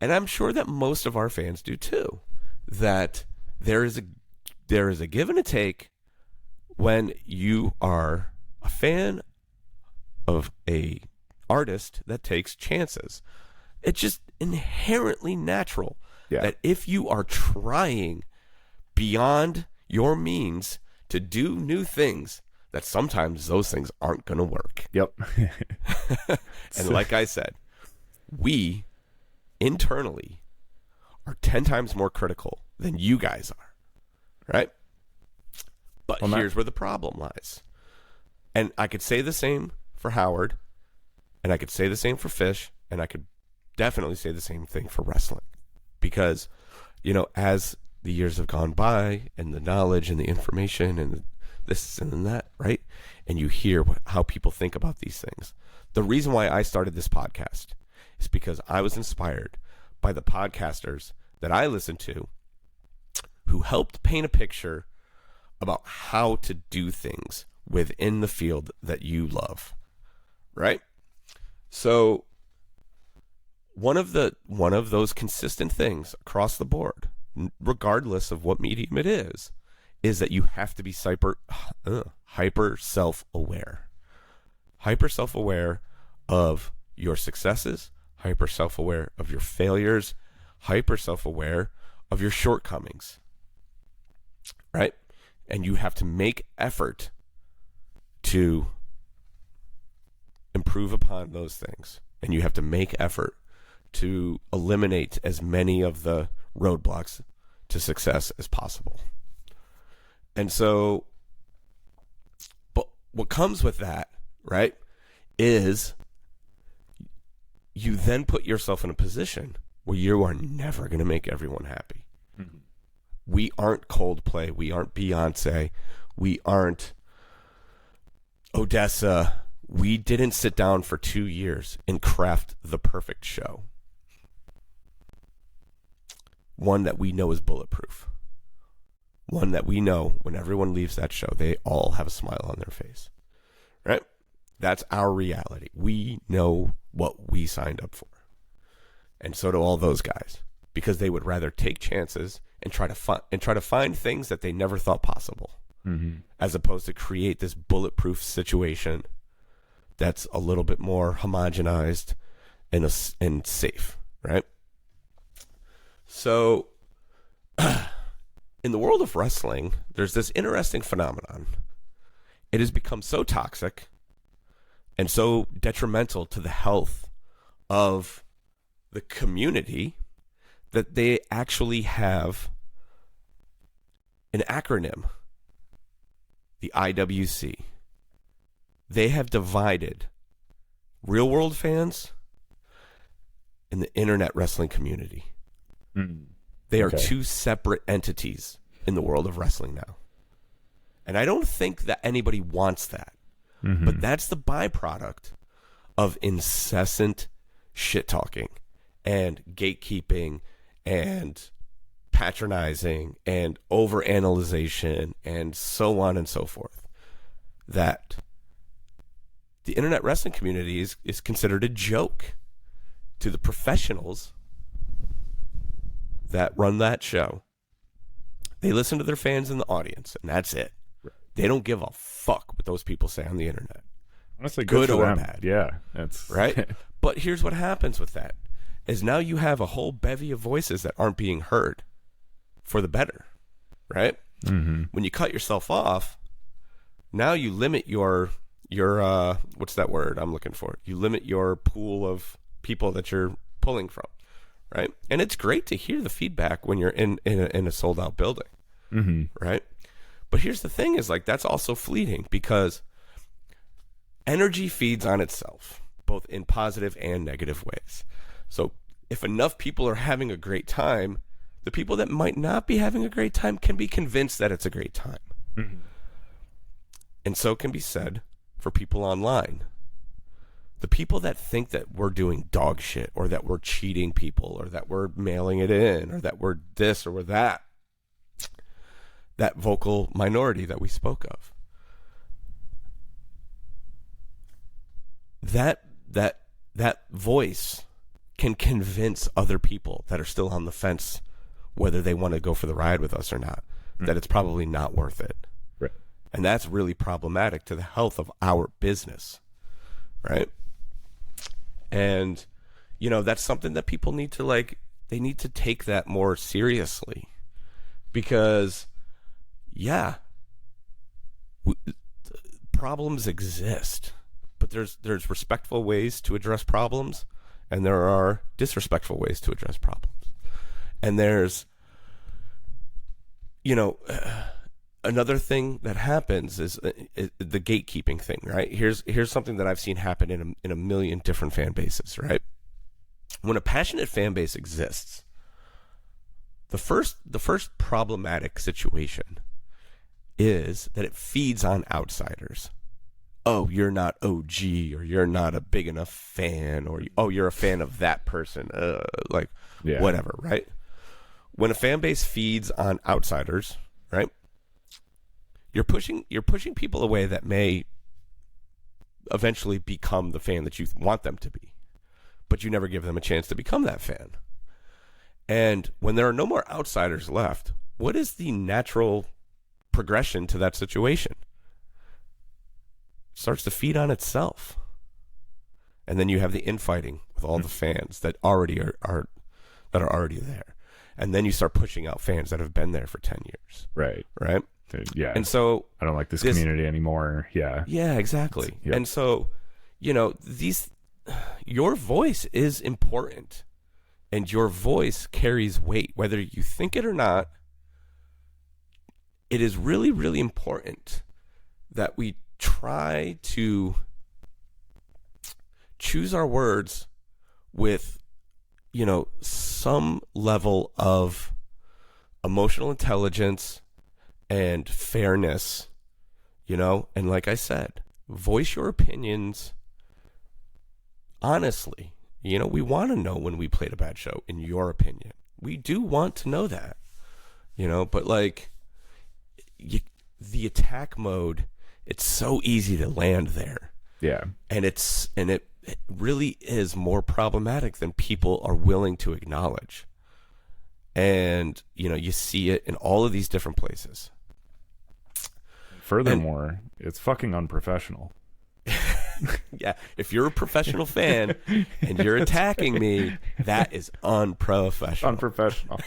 And I'm sure that most of our fans do too, that there is a give and a take when you are a fan of a artist that takes chances. It's just inherently natural that if you are trying beyond your means to do new things, that sometimes those things aren't going to work. Yep. And like I said, we internally are 10 times more critical than you guys are, right? But here's where the problem lies. And I could say the same for Howard, and I could say the same for Fish, and I could definitely say the same thing for wrestling. Because, you know, as the years have gone by, and the knowledge and the information and this and that, right? And you hear how people think about these things. The reason why I started this podcast is because I was inspired by the podcasters that I listened to who helped paint a picture about how to do things within the field that you love, right? So one of those consistent things across the board, regardless of what medium it is that you have to be hyper self-aware. Hyper self-aware of your successes, hyper self-aware of your failures, hyper self-aware of your shortcomings, right? And you have to make effort to improve upon those things. And you have to make effort to eliminate as many of the roadblocks to success as possible. And so, but what comes with that, right, is you then put yourself in a position where you are never going to make everyone happy. We aren't Coldplay. We aren't Beyonce. We aren't Odessa. We didn't sit down for 2 years and craft the perfect show. One that we know is bulletproof. One that we know when everyone leaves that show, they all have a smile on their face. Right? That's our reality. We know what we signed up for. And so do all those guys. Because they would rather take chances and try to find things that they never thought possible. Mm-hmm. As opposed to create this bulletproof situation that's a little bit more homogenized and safe, right? So, in the world of wrestling, there's this interesting phenomenon. It has become so toxic and so detrimental to the health of the community that they actually have an acronym, the IWC. They have divided real world fans and the internet wrestling community. They are two separate entities in the world of wrestling now. And I don't think that anybody wants that. Mm-hmm. But that's the byproduct of incessant shit talking and gatekeeping and patronizing and overanalyzation and so on and so forth. That the internet wrestling community is considered a joke to the professionals that run that show. They listen to their fans in the audience, and that's it. They don't give a fuck what those people say on the internet. Honestly, good or them. bad. Yeah, that's right. But here's what happens with that: is now you have a whole bevy of voices that aren't being heard for the better, right? Mm-hmm. When you cut yourself off, now you limit your what's that word I'm looking for? You limit your pool of people that you're pulling from, right? And it's great to hear the feedback when you're in a sold out building, right? But here's the thing: is like that's also fleeting because energy feeds on itself, both in positive and negative ways. So if enough people are having a great time, the people that might not be having a great time can be convinced that it's a great time. Mm-hmm. And so can be said for people online. The people that think that we're doing dog shit or that we're cheating people or that we're mailing it in or that we're this or we're that vocal minority that we spoke of, that voice can convince other people that are still on the fence whether they want to go for the ride with us or not, that it's probably not worth it. Right. And that's really problematic to the health of our business, right? And, you know, that's something that people need to, they need to take that more seriously because, yeah, problems exist, but there's respectful ways to address problems and there are disrespectful ways to address problems. And there's, another thing that happens is the gatekeeping thing, right? Here's something that I've seen happen in a million different fan bases, right? When a passionate fan base exists, the first problematic situation is that it feeds on outsiders. Oh, you're not OG, or you're not a big enough fan, or you're a fan of that person, whatever, right? When a fan base feeds on outsiders, right? You're pushing people away that may eventually become the fan that you want them to be, but you never give them a chance to become that fan. And when there are no more outsiders left, what is the natural progression to that situation? It starts to feed on itself. And then you have the infighting with all the fans that already are already there. And then you start pushing out fans that have been there for 10 years. Right. Right? Yeah. And so I don't like this community anymore. Yeah. Yeah, exactly. Yep. And so, your voice is important and your voice carries weight, whether you think it or not. It is really, really important that we try to choose our words with, some level of emotional intelligence and fairness, and like I said, voice your opinions honestly. You know, we want to know when we played a bad show, in your opinion. We do want to know that, you know, but like the attack mode, it's so easy to land there. Yeah. And it really is more problematic than people are willing to acknowledge. And, you know, you see it in all of these different places. Furthermore, it's fucking unprofessional. Yeah, if you're a professional fan and you're attacking me, that is unprofessional. Unprofessional.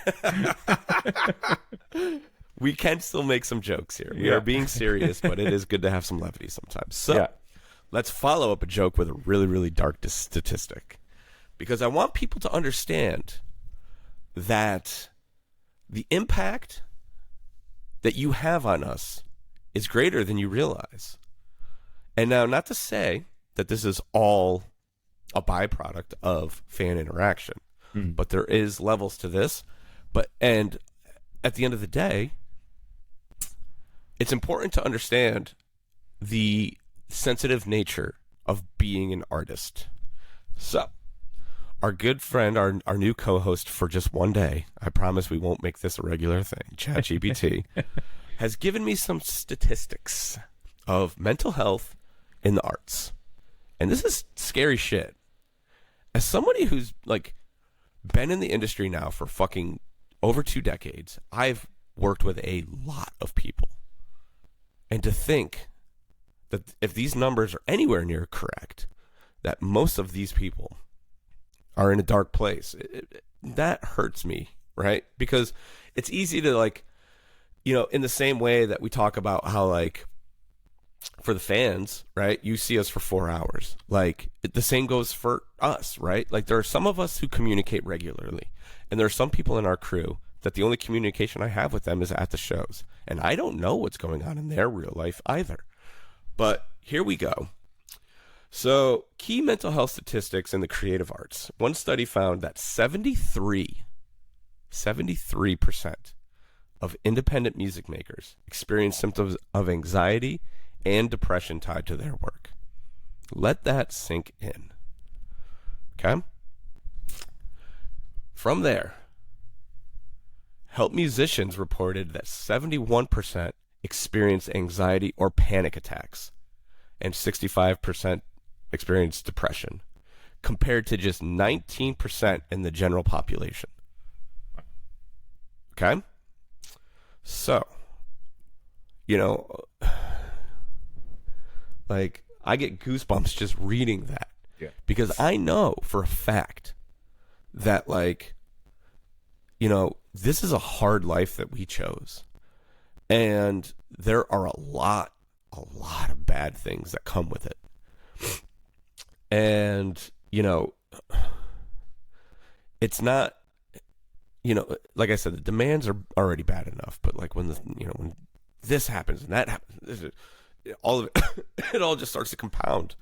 We can still make some jokes here. We are being serious, but it is good to have some levity sometimes. So let's follow up a joke with a really, really dark statistic. Because I want people to understand that the impact that you have on us is greater than you realize. And now, not to say that this is all a byproduct of fan interaction, but there is levels to this. And at the end of the day, it's important to understand the sensitive nature of being an artist. So, our good friend, our new co-host for just one day, I promise we won't make this a regular thing, ChatGPT, has given me some statistics of mental health in the arts. And this is scary shit. As somebody who's like been in the industry now for fucking over 2 decades, I've worked with a lot of people. And to think that if these numbers are anywhere near correct, that most of these people are in a dark place, that hurts me, right? Because it's easy to, like, you know, in the same way that we talk about how, like, for the fans, right, you see us for 4 hours. Like, the same goes for us, right? Like, there are some of us who communicate regularly, and there are some people in our crew that the only communication I have with them is at the shows. And I don't know what's going on in their real life either. But here we go. So, key mental health statistics in the creative arts. One study found that 73% of independent music makers experience symptoms of anxiety and depression tied to their work. Let that sink in. Okay? From there, Help Musicians reported that 71% experienced anxiety or panic attacks, and 65% experienced depression, compared to just 19% in the general population. Okay? So, you know, like, I get goosebumps just reading that. Yeah. Because I know for a fact that, like, you know, this is a hard life that we chose. And there are a lot of bad things that come with it. And, you know, it's not, you know, like I said, the demands are already bad enough, but like when when this happens and that happens, all of it, it all just starts to compound.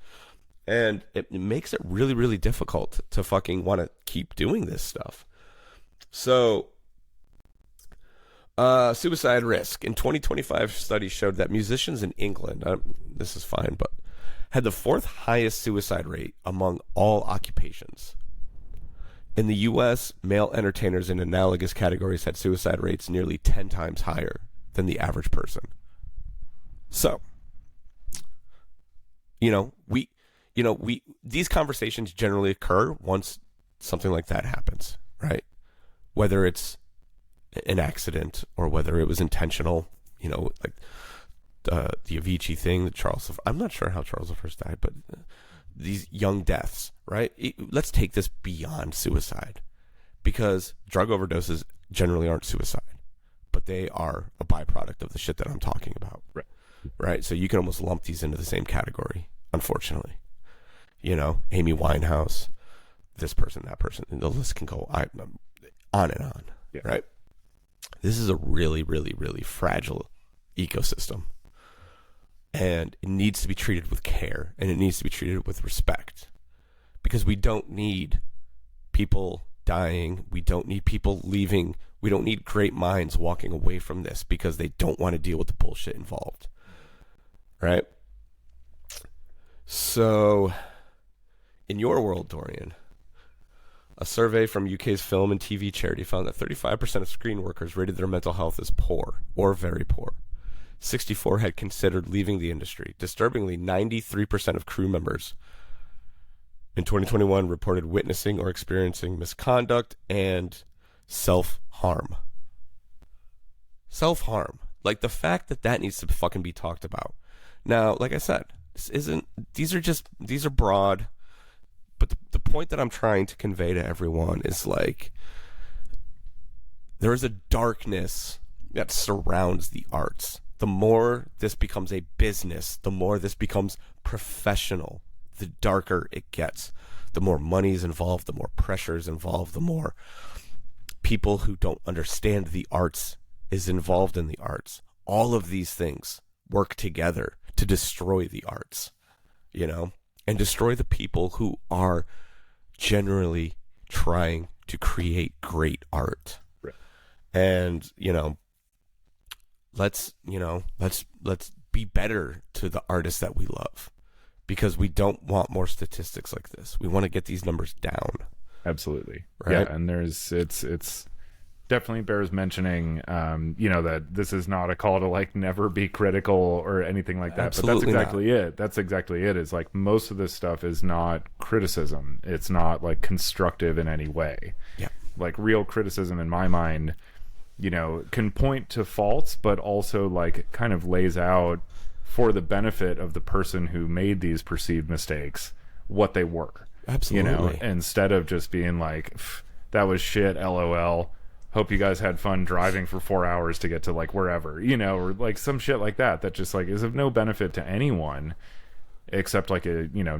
And it makes it really, really difficult to fucking want to keep doing this stuff. So, suicide risk. In 2025, studies showed that musicians in England, this is fine, but had the 4th highest suicide rate among all occupations. In the U.S., male entertainers in analogous categories had suicide rates nearly 10 times higher than the average person. So, these conversations generally occur once something like that happens, right? Whether it's an accident or whether it was intentional, you know, like the Avicii thing, I'm not sure how Charles I died, but these young deaths, right? Let's take this beyond suicide, because drug overdoses generally aren't suicide, but they are a byproduct of the shit that I'm talking about. Right? So you can almost lump these into the same category, unfortunately. You know, Amy Winehouse, this person, that person, and the list can go on and on, right? This is a really, really, really fragile ecosystem. And it needs to be treated with care, and it needs to be treated with respect, because we don't need people dying. We don't need people leaving. We don't need great minds walking away from this because they don't want to deal with the bullshit involved, right? So, in your world, Dorian, a survey from UK's film and TV charity found that 35% of screen workers rated their mental health as poor or very poor. 64 had considered leaving the industry. Disturbingly, 93% of crew members in 2021 reported witnessing or experiencing misconduct and self-harm. Self-harm. Like, the fact that that needs to fucking be talked about. Now, like I said, these are broad, but the point that I'm trying to convey to everyone is, like, there is a darkness that surrounds the arts. The more this becomes a business, the more this becomes professional, the darker it gets. The more money is involved, the more pressure is involved, the more people who don't understand the arts is involved in the arts. All of these things work together to destroy the arts, and destroy the people who are generally trying to create great art. Right. And, let's be better to the artists that we love, because we don't want more statistics like this. We want to get these numbers down. Absolutely. Right? Yeah. And it's definitely bears mentioning, that this is not a call to, like, never be critical or anything like that. Absolutely but that's exactly it. That's exactly it. It's like most of this stuff is not criticism. It's not, like, constructive in any way. Yeah. Like, real criticism in my mind, can point to faults, but also, like, kind of lays out for the benefit of the person who made these perceived mistakes what they were. Absolutely. Instead of just being like, that was shit, LOL. Hope you guys had fun driving for 4 hours to get to, like, wherever, or like some shit like that just, like, is of no benefit to anyone except, like,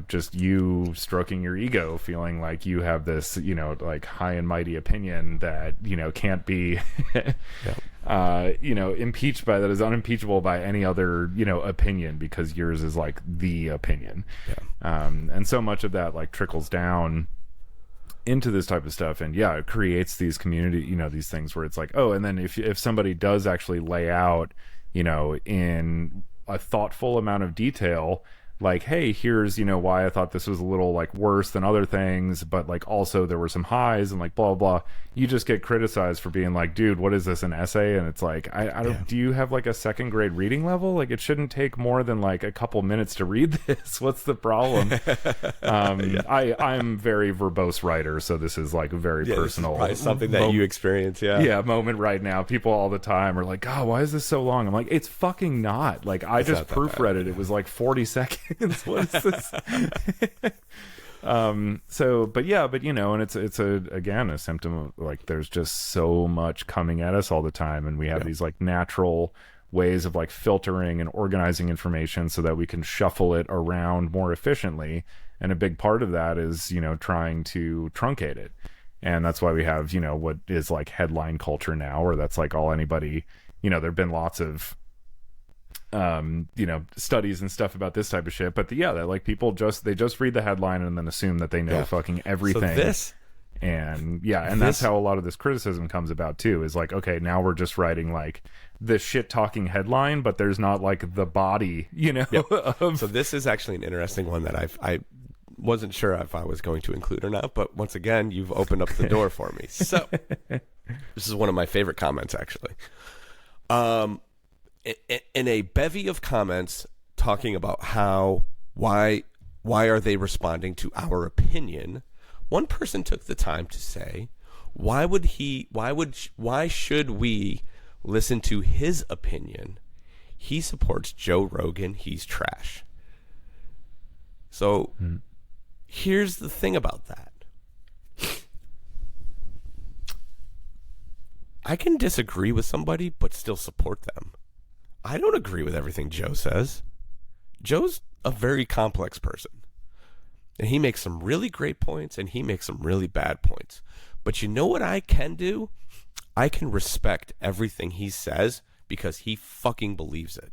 just you stroking your ego, feeling like you have this, like, high and mighty opinion that, can't be, impeached by, that is unimpeachable by any other, opinion, because yours is, like, the opinion. Yeah. And so much of that, like, trickles down into this type of stuff, and it creates these community, these things where it's like, oh, and then if somebody does actually lay out, in a thoughtful amount of detail, like, hey, here's, why I thought this was a little, like, worse than other things, but, like, also there were some highs, and, like, blah, blah, blah. You just get criticized for being like, dude, what is this, an essay? And it's like, I don't, do you have, like, a second grade reading level? Like, it shouldn't take more than, like, a couple minutes to read this. What's the problem? I'm very verbose writer, so this is, like, very personal. This is probably something that you experience, moment right now. People all the time are like, oh, why is this so long? I'm like, it's fucking not. Like, I just proofread it. It was, like, 40 seconds. What is this? And it's again a symptom of, like, there's just so much coming at us all the time, and we have these, like, natural ways of, like, filtering and organizing information so that we can shuffle it around more efficiently, and a big part of that is trying to truncate it. And that's why we have what is, like, headline culture now, or that's, like, all anybody, there've been lots of studies and stuff about this type of shit, but that, like, people just read the headline and then assume that they know fucking everything. And that's how a lot of this criticism comes about too, is like, okay, now we're just writing, like, the shit talking headline, but there's not, like, the body, So this is actually an interesting one that I wasn't sure if I was going to include or not, but once again, you've opened up the door for me. So this is one of my favorite comments, actually. In a bevy of comments talking about why are they responding to our opinion, one person took the time to say, why should we listen to his opinion? He supports Joe Rogan. He's trash. So here's the thing about that. I can disagree with somebody but still support them. I don't agree with everything Joe says. Joe's a very complex person. And he makes some really great points, and he makes some really bad points. But you know what I can do? I can respect everything he says because he fucking believes it.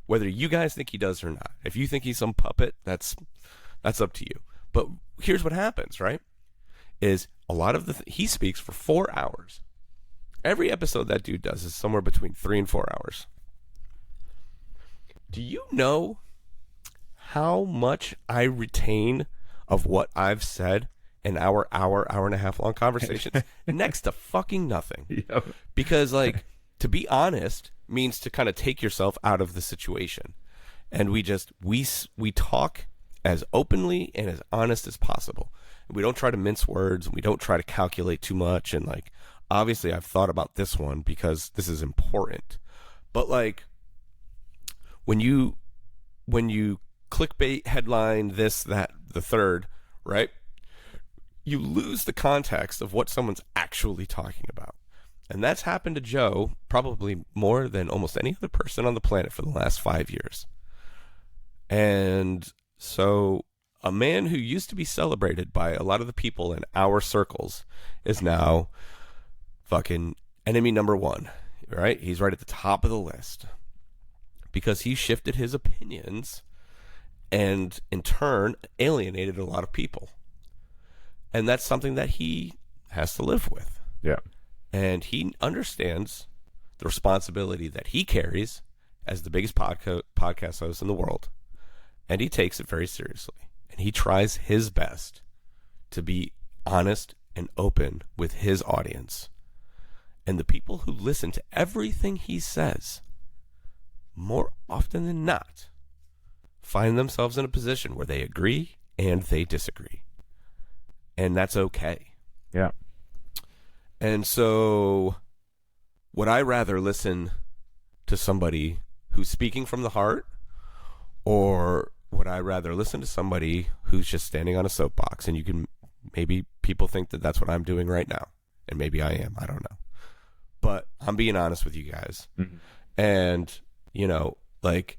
Whether you guys think he does or not. If you think he's some puppet, that's up to you. But here's what happens, right? Is a lot of he speaks for 4 hours. Every episode that dude does is somewhere between 3 and 4 hours. Do you know how much I retain of what I've said in our hour and a half long conversations? Next to fucking nothing. Yep. Because, like, to be honest means to kind of take yourself out of the situation. And we talk as openly and as honest as possible. We don't try to mince words, and we don't try to calculate too much. And, like, obviously I've thought about this one because this is important. But, like, when you clickbait headline this, that, the third, right? You lose the context of what someone's actually talking about. And that's happened to Joe probably more than almost any other person on the planet for the last 5 years. And so a man who used to be celebrated by a lot of the people in our circles is now fucking enemy number one, right? He's right at the top of the list because he shifted his opinions and in turn alienated a lot of people. And that's something that he has to live with. Yeah. And he understands the responsibility that he carries as the biggest podcast host in the world. And he takes it very seriously. And he tries his best to be honest and open with his audience. And the people who listen to everything he says, more often than not, find themselves in a position where they agree and they disagree. And that's okay. Yeah. And so would I rather listen to somebody who's speaking from the heart, or would I rather listen to somebody who's just standing on a soapbox? And you can, maybe people think that that's what I'm doing right now. And maybe I am. I don't know. But I'm being honest with you guys. Mm-hmm. And, you know, like,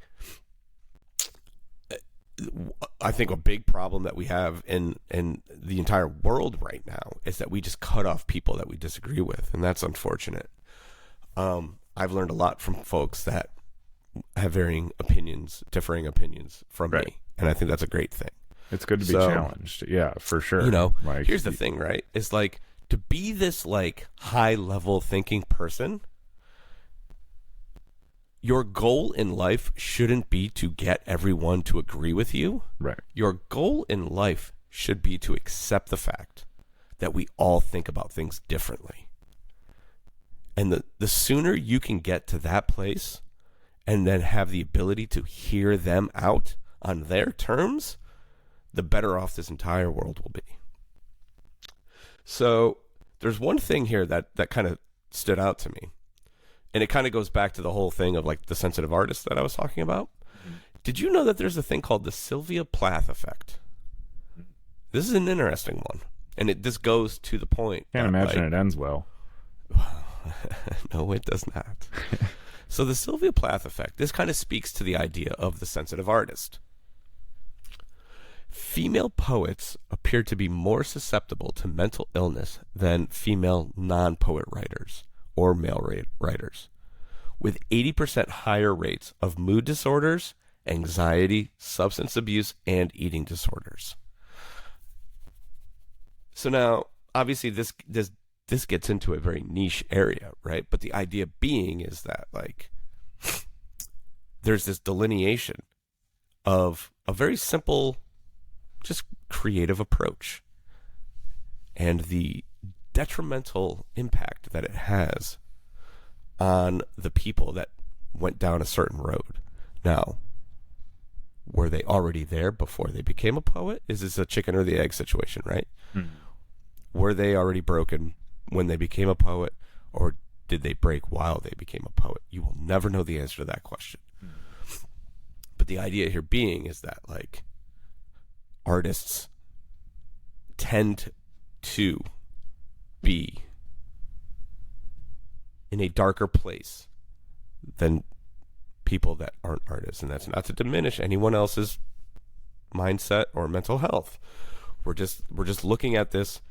I think a big problem that we have in the entire world right now is that we just cut off people that we disagree with, and that's unfortunate. I've learned a lot from folks that have differing opinions from me, and I think that's a great thing. It's good to be challenged. Yeah, for sure. You know, like, here's the thing, right? It's like, to be this like high level thinking person, your goal in life shouldn't be to get everyone to agree with you. Right. Your goal in life should be to accept the fact that we all think about things differently. And the sooner you can get to that place and then have the ability to hear them out on their terms, the better off this entire world will be. So there's one thing here that kind of stood out to me. And it kind of goes back to the whole thing of like the sensitive artist that I was talking about. Mm-hmm. Did you know that there's a thing called the Sylvia Plath effect? This is an interesting one. And this goes to the point. Can't imagine it ends well. No, it does not. So the Sylvia Plath effect, this kind of speaks to the idea of the sensitive artist. Female poets appear to be more susceptible to mental illness than female non-poet writers or male writers, with 80% higher rates of mood disorders, anxiety, substance abuse, and eating disorders. So now, obviously, this gets into a very niche area, right? But the idea being is that, like, there's this delineation of a very simple, just creative approach, and the detrimental impact that it has on the people that went down a certain road. Now, were they already there before they became a poet? Is this a chicken or the egg situation, right? Mm-hmm. Were they already broken when they became a poet, or did they break while they became a poet? You will never know the answer to that question. Mm-hmm. But the idea here being is that, like, artists tend to be in a darker place than people that aren't artists, and that's not to diminish anyone else's mindset or mental health. We're just looking at this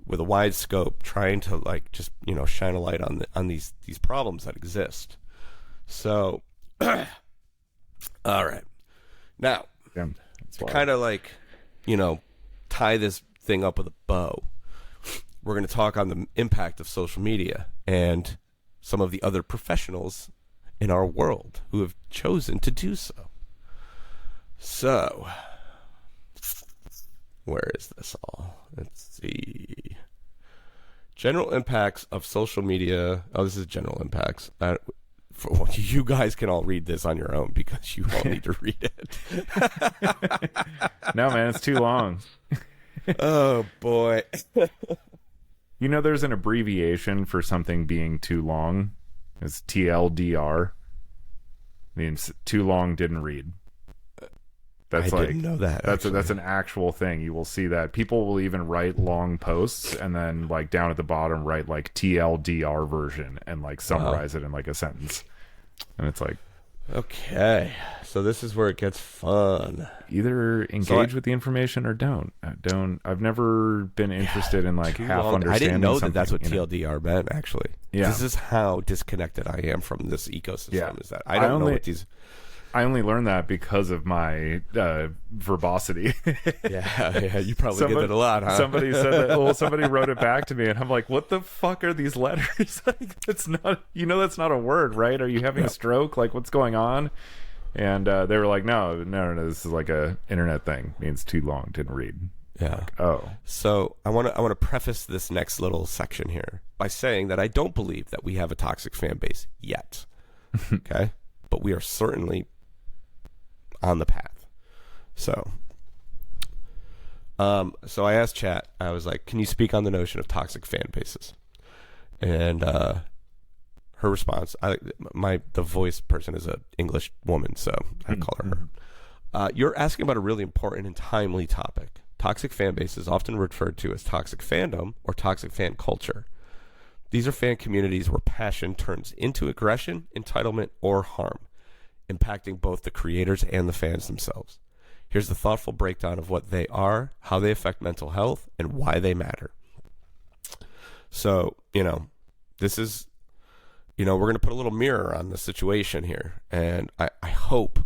with a wide scope, trying to, like, just, you know, shine a light on these problems that exist. So, all right, now to kind of, like, you know, tie this thing up with a bow, we're going to talk on the impact of social media and some of the other professionals in our world who have chosen to do so. So, where is this all? Let's see. General impacts of social media. Oh, this is general impacts. You guys can all read this on your own because you all need to read it. No, man, it's too long. Oh, boy. You know, there's an abbreviation for something being too long. It's TLDR. Means too long, didn't read. That's I didn't know that. That's an actual thing. You will see that. People will even write long posts and then like down at the bottom write like TLDR version and like summarize it in like a sentence. And it's like, okay, so this is where it gets fun. Either engage with the information or don't. I've never been interested in like half understanding. I didn't know that that's what you know? TLDR meant, actually. Yeah. This is how disconnected I am from this ecosystem. Yeah. Is that I don't know what these... I only learned that because of my verbosity. yeah, you probably get it a lot, huh? Somebody said that. Well, somebody wrote it back to me, and I'm like, "What the fuck are these letters? Like, that's not. You know, that's not a word, right? Are you having a stroke? Like, what's going on?" And they were like, "No. This is like a internet thing. It means too long. Didn't read." Yeah. Like, oh. So I want to preface this next little section here by saying that I don't believe that we have a toxic fan base yet. Okay, but we are certainly on the path. So I asked chat, I was like, can you speak on the notion of toxic fan bases? And her response, the voice person is an English woman, so I call her her. You're asking about a really important and timely topic. Toxic fan base is often referred to as toxic fandom or toxic fan culture. These are fan communities where passion turns into aggression, entitlement, or harm, impacting both the creators and the fans themselves. Here's the thoughtful breakdown of what they are, how they affect mental health, and why they matter. So, this is, we're going to put a little mirror on the situation here. And I hope,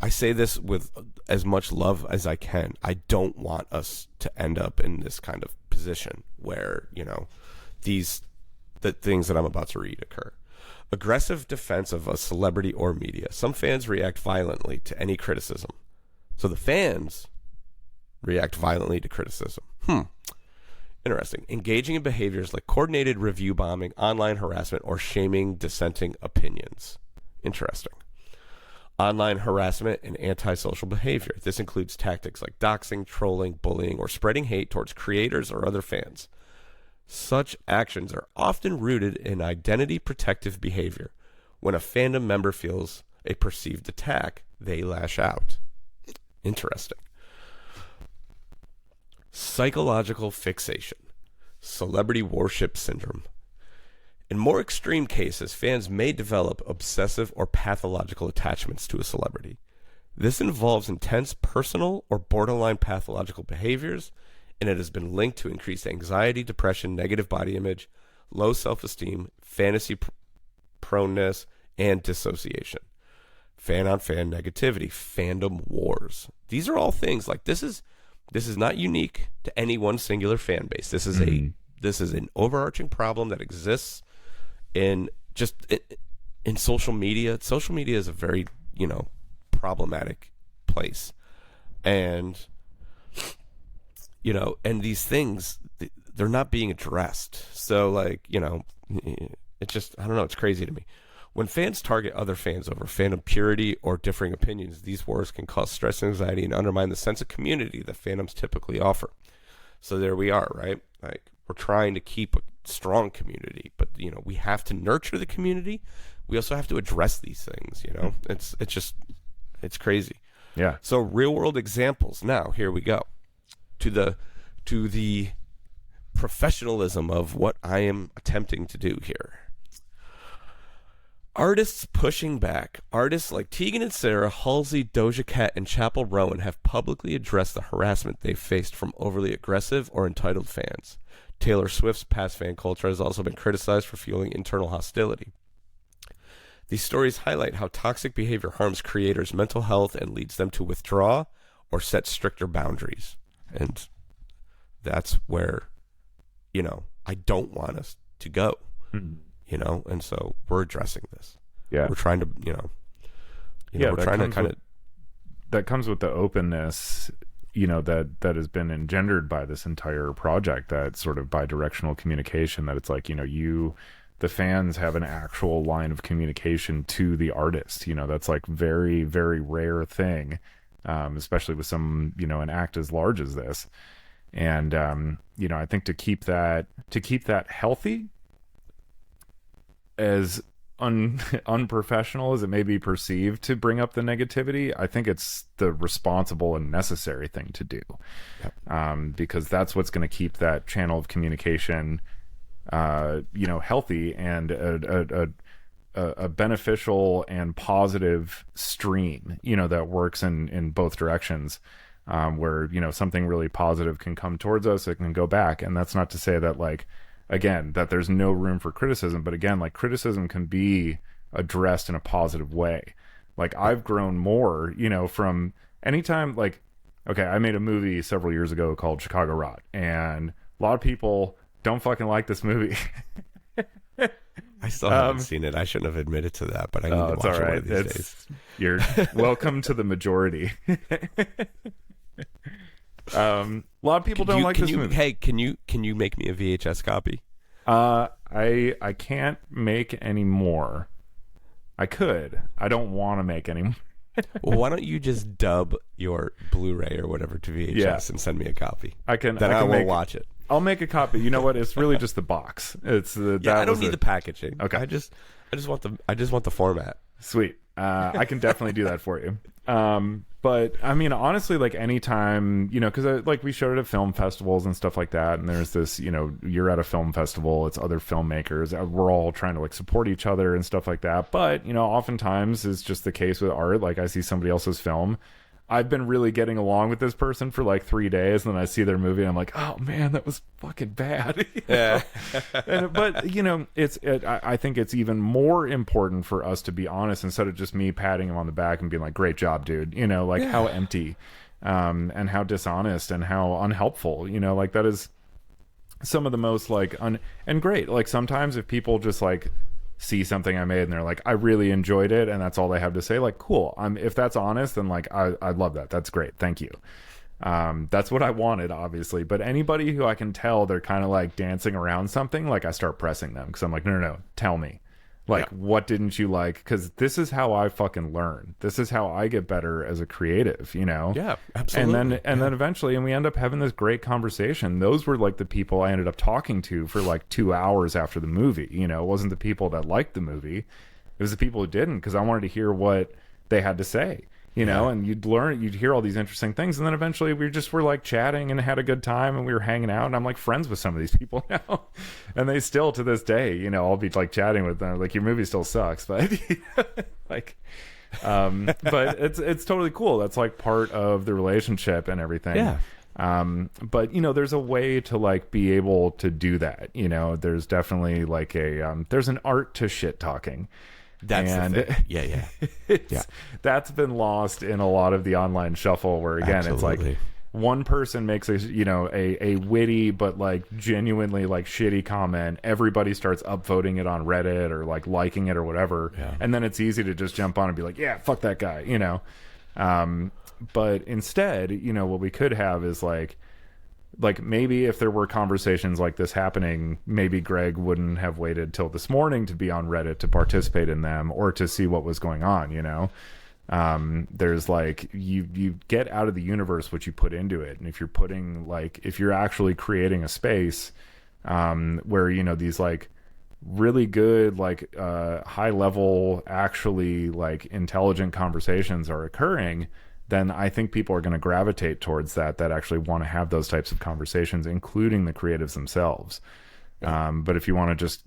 I say this with as much love as I can. I don't want us to end up in this kind of position where, the things that I'm about to read occur. Aggressive defense of a celebrity or media. Some fans react violently to any criticism. So the fans react violently to criticism. Interesting. Engaging in behaviors like coordinated review bombing, online harassment, or shaming dissenting opinions. Interesting. Online harassment and antisocial behavior. This includes tactics like doxing, trolling, bullying, or spreading hate towards creators or other fans. Such actions are often rooted in identity protective behavior. When a fandom member feels a perceived attack, they lash out. Interesting. Psychological fixation. Celebrity worship syndrome. In more extreme cases, fans may develop obsessive or pathological attachments to a celebrity. This involves intense personal or borderline pathological behaviors, and it has been linked to increased anxiety, depression, negative body image, low self-esteem, fantasy proneness, and dissociation. Fan-on-fan negativity, fandom wars. These are all things like this is not unique to any one singular fan base. This is an overarching problem that exists in social media. Social media is a very, problematic place. And and these things, they're not being addressed. So, it's just, I don't know, it's crazy to me. When fans target other fans over fandom purity or differing opinions, these wars can cause stress and anxiety and undermine the sense of community that fandoms typically offer. So there we are, right? Like, we're trying to keep a strong community, but, we have to nurture the community. We also have to address these things, It's crazy. Yeah. So real-world examples. Now, here we go. To the professionalism of what I am attempting to do here. Artists pushing back. Artists like Tegan and Sara, Halsey, Doja Cat, and Chappell Rowan have publicly addressed the harassment they've faced from overly aggressive or entitled fans. Taylor Swift's past fan culture has also been criticized for fueling internal hostility. These stories highlight how toxic behavior harms creators' mental health and leads them to withdraw or set stricter boundaries. And that's where, I don't want us to go, and so we're addressing this. Yeah. We're trying to, we're trying to kind of comes with the openness, you know, that has been engendered by this entire project, that sort of bi-directional communication, that it's like, you know, the fans have an actual line of communication to the artist. You know, that's like very, very rare thing, especially with some, you know, an act as large as this. And, you know, I think to keep that healthy, as unprofessional as it may be perceived to bring up the negativity, I think it's the responsible and necessary thing to do. Yep. Because that's what's going to keep that channel of communication, you know, healthy, and a beneficial and positive stream, you know, that works in both directions, where, you know, something really positive can come towards us, it can go back. And that's not to say that, like, again, that there's no room for criticism, but again, like, criticism can be addressed in a positive way. Like, I've grown more, you know, from anytime, like, okay, I made a movie several years ago called Chicago Rot, and a lot of people don't fucking like this movie. I still haven't seen it. I shouldn't have admitted to that, but I need to watch it one of these days. You're welcome to the majority. A lot of people don't like this movie. Hey, can you make me a VHS copy? I can't make any more. I could. I don't want to make any more. Well, why don't you just dub your Blu-ray or whatever to VHS and send me a copy? I can will watch it. I'll make a copy. You know what? It's really just the box. It's I don't need the packaging. Okay. I just want the format. Sweet. I can definitely do that for you. But I mean, honestly, like, anytime, you know, because like, we showed it at film festivals and stuff like that, and there's this, you know, you're at a film festival, it's other filmmakers, we're all trying to, like, support each other and stuff like that. But, you know, oftentimes it's just the case with art. Like, I see somebody else's film, I've been really getting along with this person for like 3 days, and then I see their movie and I'm like, oh man, that was fucking bad. Yeah. But you know, I think it's even more important for us to be honest, instead of just me patting him on the back and being like, great job, dude. You know, like, how empty, and how dishonest and how unhelpful, you know, like, that is some of the most, like, and great. Like, sometimes if people just, like, see something I made and they're like, I really enjoyed it, and that's all they have to say, like, cool. If that's honest, then, like, I love that. That's great. Thank you. That's what I wanted, obviously. But anybody who I can tell they're kind of, like, dancing around something, like, I start pressing them, because I'm like, no, tell me. Like, what didn't you like? Because this is how I fucking learn. This is how I get better as a creative, you know? Yeah, absolutely. And then eventually, and we end up having this great conversation. Those were, like, the people I ended up talking to for, like, 2 hours after the movie. You know, it wasn't the people that liked the movie. It was the people who didn't, because I wanted to hear what they had to say. You know, and you'd hear all these interesting things, and then eventually we were like chatting and had a good time, and we were hanging out, and I'm like friends with some of these people now, and they still, to this day, you know, I'll be like chatting with them, like, your movie still sucks, but like, but it's totally cool. That's like part of the relationship and everything. Yeah. But you know, there's a way to, like, be able to do that. You know, there's definitely like there's an art to shit talking. That's the thing. Yeah. That's been lost in a lot of the online shuffle, where again, It's like one person makes a witty but, like, genuinely, like, shitty comment, everybody starts upvoting it on Reddit or, like, liking it or whatever, and then it's easy to just jump on and be like, yeah, fuck that guy, you know. But instead, you know, what we could have is like maybe if there were conversations like this happening, maybe Greg wouldn't have waited till this morning to be on Reddit to participate in them or to see what was going on, you know. There's like, you get out of the universe what you put into it. And if you're actually creating a space where, you know, these, like, really good, like, high level, actually, like, intelligent conversations are occurring, then I think people are going to gravitate towards that actually want to have those types of conversations, including the creatives themselves. But if you want to just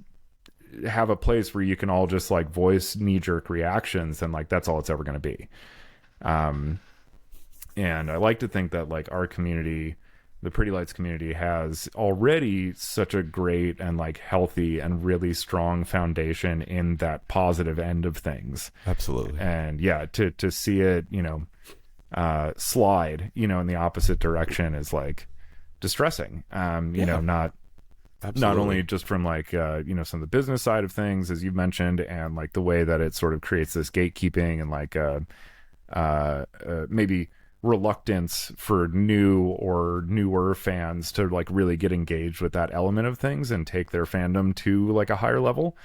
have a place where you can all just, like, voice knee-jerk reactions, then, like, that's all it's ever going to be. And I like to think that, like, our community, the Pretty Lights community, has already such a great and, like, healthy and really strong foundation in that positive end of things. Absolutely. And yeah, to see it, you know, slide, you know, in the opposite direction is, like, distressing. You know, not only just from, like, you know, some of the business side of things, as you mentioned, and, like, the way that it sort of creates this gatekeeping and, like, maybe reluctance for new or newer fans to like really get engaged with that element of things and take their fandom to like a higher level.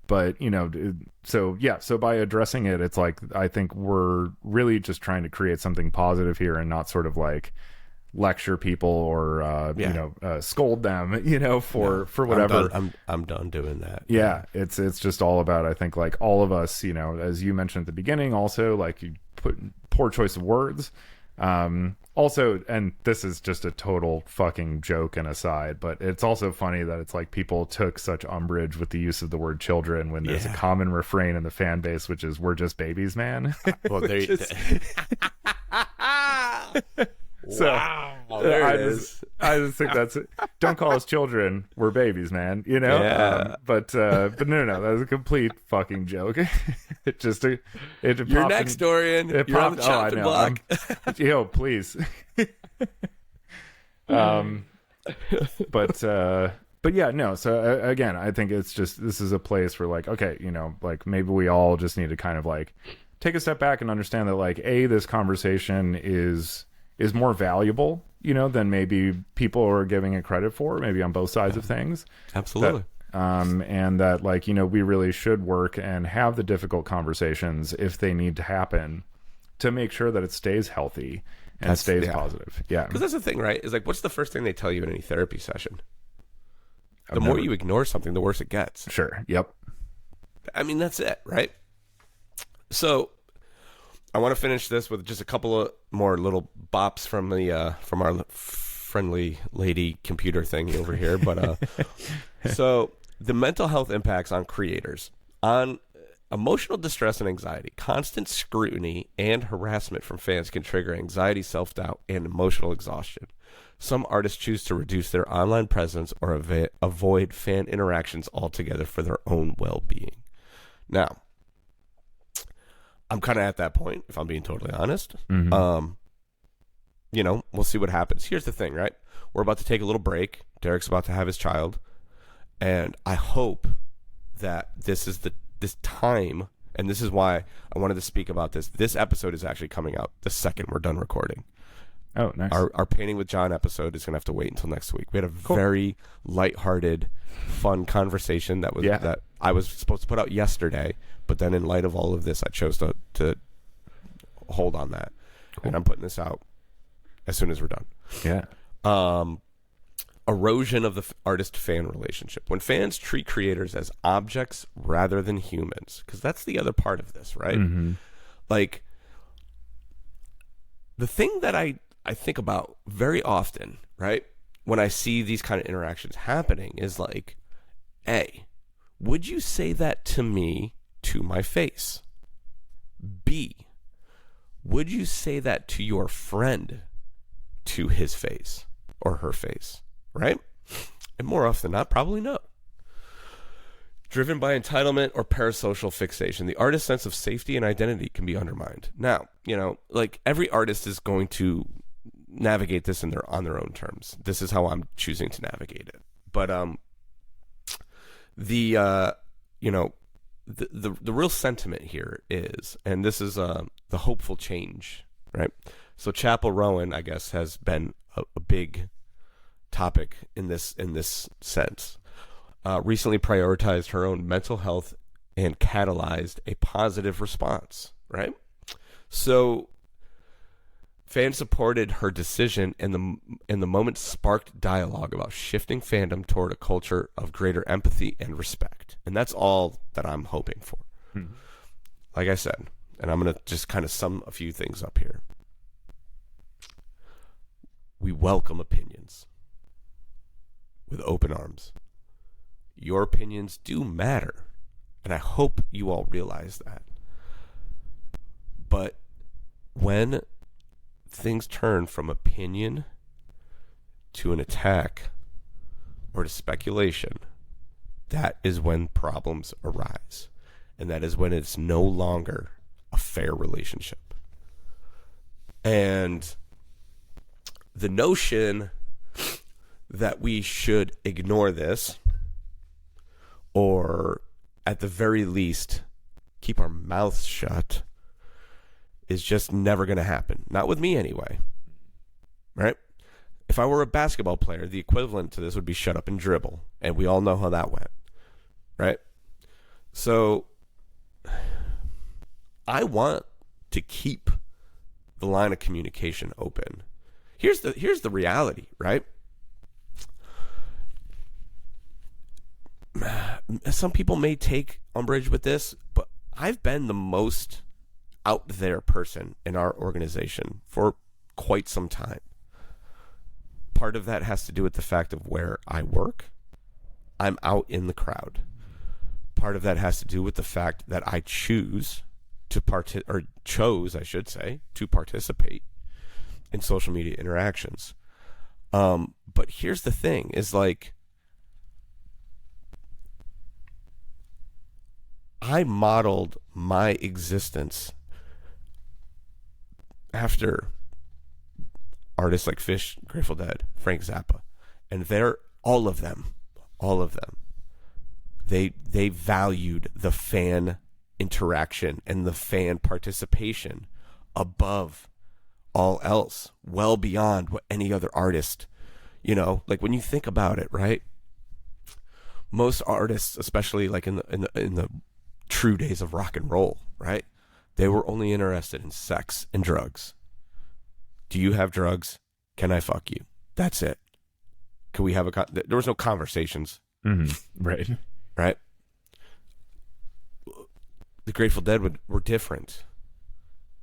But so by addressing it, it's like I think we're really just trying to create something positive here and not sort of like lecture people or scold them for whatever. I'm done doing that. Yeah, it's just all about, I think, like all of us, as you mentioned at the beginning, also like you put poor choice of words. Also, and this is just a total fucking joke and aside, but it's also funny that it's like people took such umbrage with the use of the word children when there's a common refrain in the fan base, which is "We're just babies, man." Well, there you So wow, there it is. I just think that's it. Don't call us children. We're babies, man. Yeah. But no, that was a complete fucking joke. It just You're next, Dorian. You're on the chopping block. Yo, please. But yeah, no. So again, I think it's just, this is a place where like, okay, like maybe we all just need to kind of like take a step back and understand that like, this conversation is more valuable, than maybe people are giving it credit for, maybe on both sides of things. Absolutely. And that like, we really should work and have the difficult conversations if they need to happen to make sure that it stays healthy and stays positive. Yeah. Because that's the thing, right? Is like, what's the first thing they tell you in any therapy session? The more you ignore something, the worse it gets. Sure. Yep. I mean, that's it, right? So I want to finish this with just a couple of more little bops from our friendly lady computer thing over here. But so the mental health impacts on creators, on emotional distress and anxiety, constant scrutiny and harassment from fans can trigger anxiety, self-doubt, and emotional exhaustion. Some artists choose to reduce their online presence or avoid fan interactions altogether for their own well-being. Now, I'm kind of at that point, if I'm being totally honest. Mm-hmm. We'll see what happens. Here's the thing, right? We're about to take a little break. Derek's about to have his child. And I hope that this time, and this is why I wanted to speak about this. This episode is actually coming out the second we're done recording. Oh, nice. Our Painting with John episode is going to have to wait until next week. We had a very lighthearted, fun conversation that I was supposed to put out yesterday, but then in light of all of this, I chose to hold on that. Cool. And I'm putting this out as soon as we're done. Yeah. Erosion of the artist-fan relationship. When fans treat creators as objects rather than humans, because that's the other part of this, right? Mm-hmm. Like, the thing that I think about very often, right, when I see these kind of interactions happening is like, A, would you say that to me to my face? B, would you say that to your friend to his face or her face, right? And more often than not, probably no. Driven by entitlement or parasocial fixation, the artist's sense of safety and identity can be undermined. Now, like every artist is going to navigate this on their own terms. This is how I'm choosing to navigate it. But the real sentiment here is, and this is the hopeful change, right? So Chapel Rowan, I guess, has been a big topic in this sense. Recently prioritized her own mental health and catalyzed a positive response, right? So fans supported her decision, and the moment sparked dialogue about shifting fandom toward a culture of greater empathy and respect. And that's all that I'm hoping for. Mm-hmm. Like I said, and I'm going to just kind of sum a few things up here. We welcome opinions with open arms. Your opinions do matter, and I hope you all realize that. But when things turn from opinion to an attack or to speculation, that is when problems arise, and that is when it's no longer a fair relationship. And the notion that we should ignore this, or at the very least keep our mouths shut, is just never going to happen. Not with me anyway. Right? If I were a basketball player, the equivalent to this would be shut up and dribble. And we all know how that went. Right? So I want to keep the line of communication open. Here's the reality, right? Some people may take umbrage with this, but I've been the most out there person in our organization for quite some time. Part of that has to do with the fact of where I work. I'm out in the crowd. Part of that has to do with the fact that I chose, I should say, to participate in social media interactions. But here's the thing, is like, I modeled my existence after artists like Fish, Grateful Dead, Frank Zappa, and they're all of them. They valued the fan interaction and the fan participation above all else, well beyond what any other artist, like when you think about it, right? Most artists, especially like in the true days of rock and roll, right? They were only interested in sex and drugs. Do you have drugs? Can I fuck you? That's it. Can we have there was no conversations. Mm-hmm. Right? The Grateful Dead were different.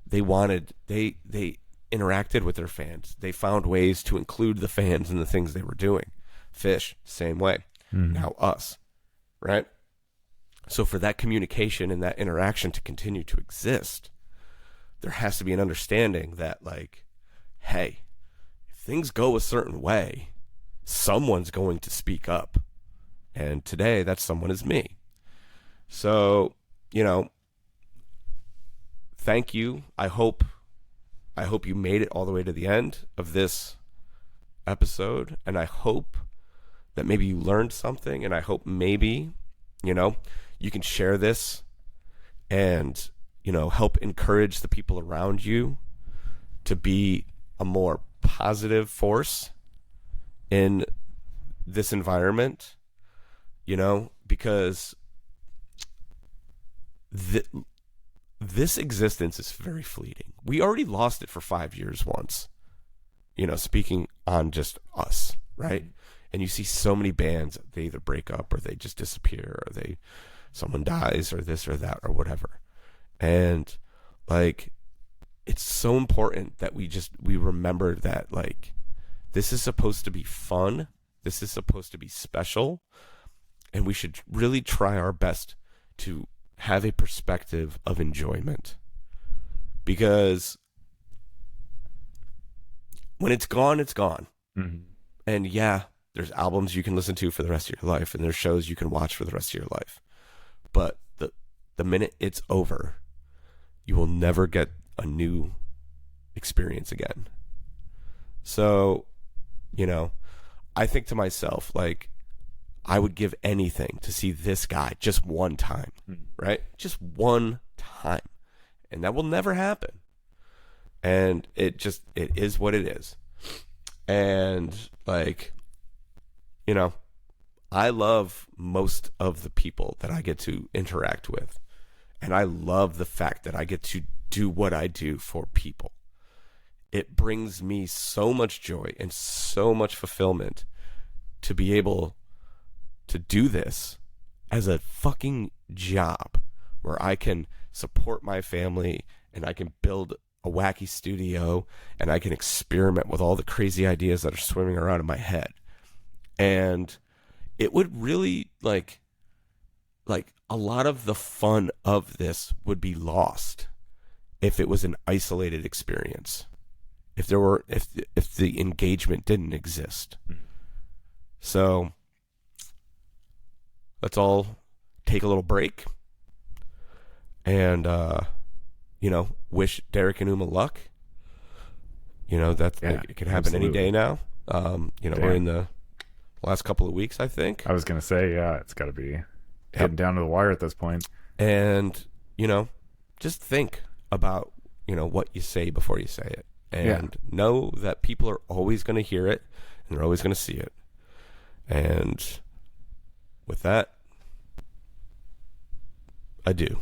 They interacted with their fans. They found ways to include the fans in the things they were doing. Fish, same way. Mm-hmm. Now us, right? So for that communication and that interaction to continue to exist, there has to be an understanding that, like, hey, if things go a certain way, someone's going to speak up. And today, that someone is me. So, thank you. I hope you made it all the way to the end of this episode. And I hope that maybe you learned something. And I hope maybe, you can share this and, help encourage the people around you to be a more positive force in this environment, because this existence is very fleeting. We already lost it for 5 years once, speaking on just us, right? And you see so many bands, they either break up or they just disappear, or someone dies or this or that or whatever. And like, it's so important that we remember that, like, this is supposed to be fun. This is supposed to be special. And we should really try our best to have a perspective of enjoyment. Because when it's gone, it's gone. Mm-hmm. And yeah, there's albums you can listen to for the rest of your life, and there's shows you can watch for the rest of your life. But the minute it's over, you will never get a new experience again. So, I think to myself, like, I would give anything to see this guy just one time, right? Just one time. And that will never happen. And it is what it is. And, like, I love most of the people that I get to interact with. And I love the fact that I get to do what I do for people. It brings me so much joy and so much fulfillment to be able to do this as a fucking job where I can support my family and I can build a wacky studio and I can experiment with all the crazy ideas that are swimming around in my head. And it would really, like a lot of the fun of this would be lost if it was an isolated experience. If the engagement didn't exist. So let's all take a little break and wish Derek and Uma luck. It could happen any day now. We're in the last couple of weeks, I think. I was gonna say, yeah, it's got to be heading down to the wire at this point. And just think about what you say before you say it. And know that people are always going to hear it, and they're always going to see it. And with that, I do.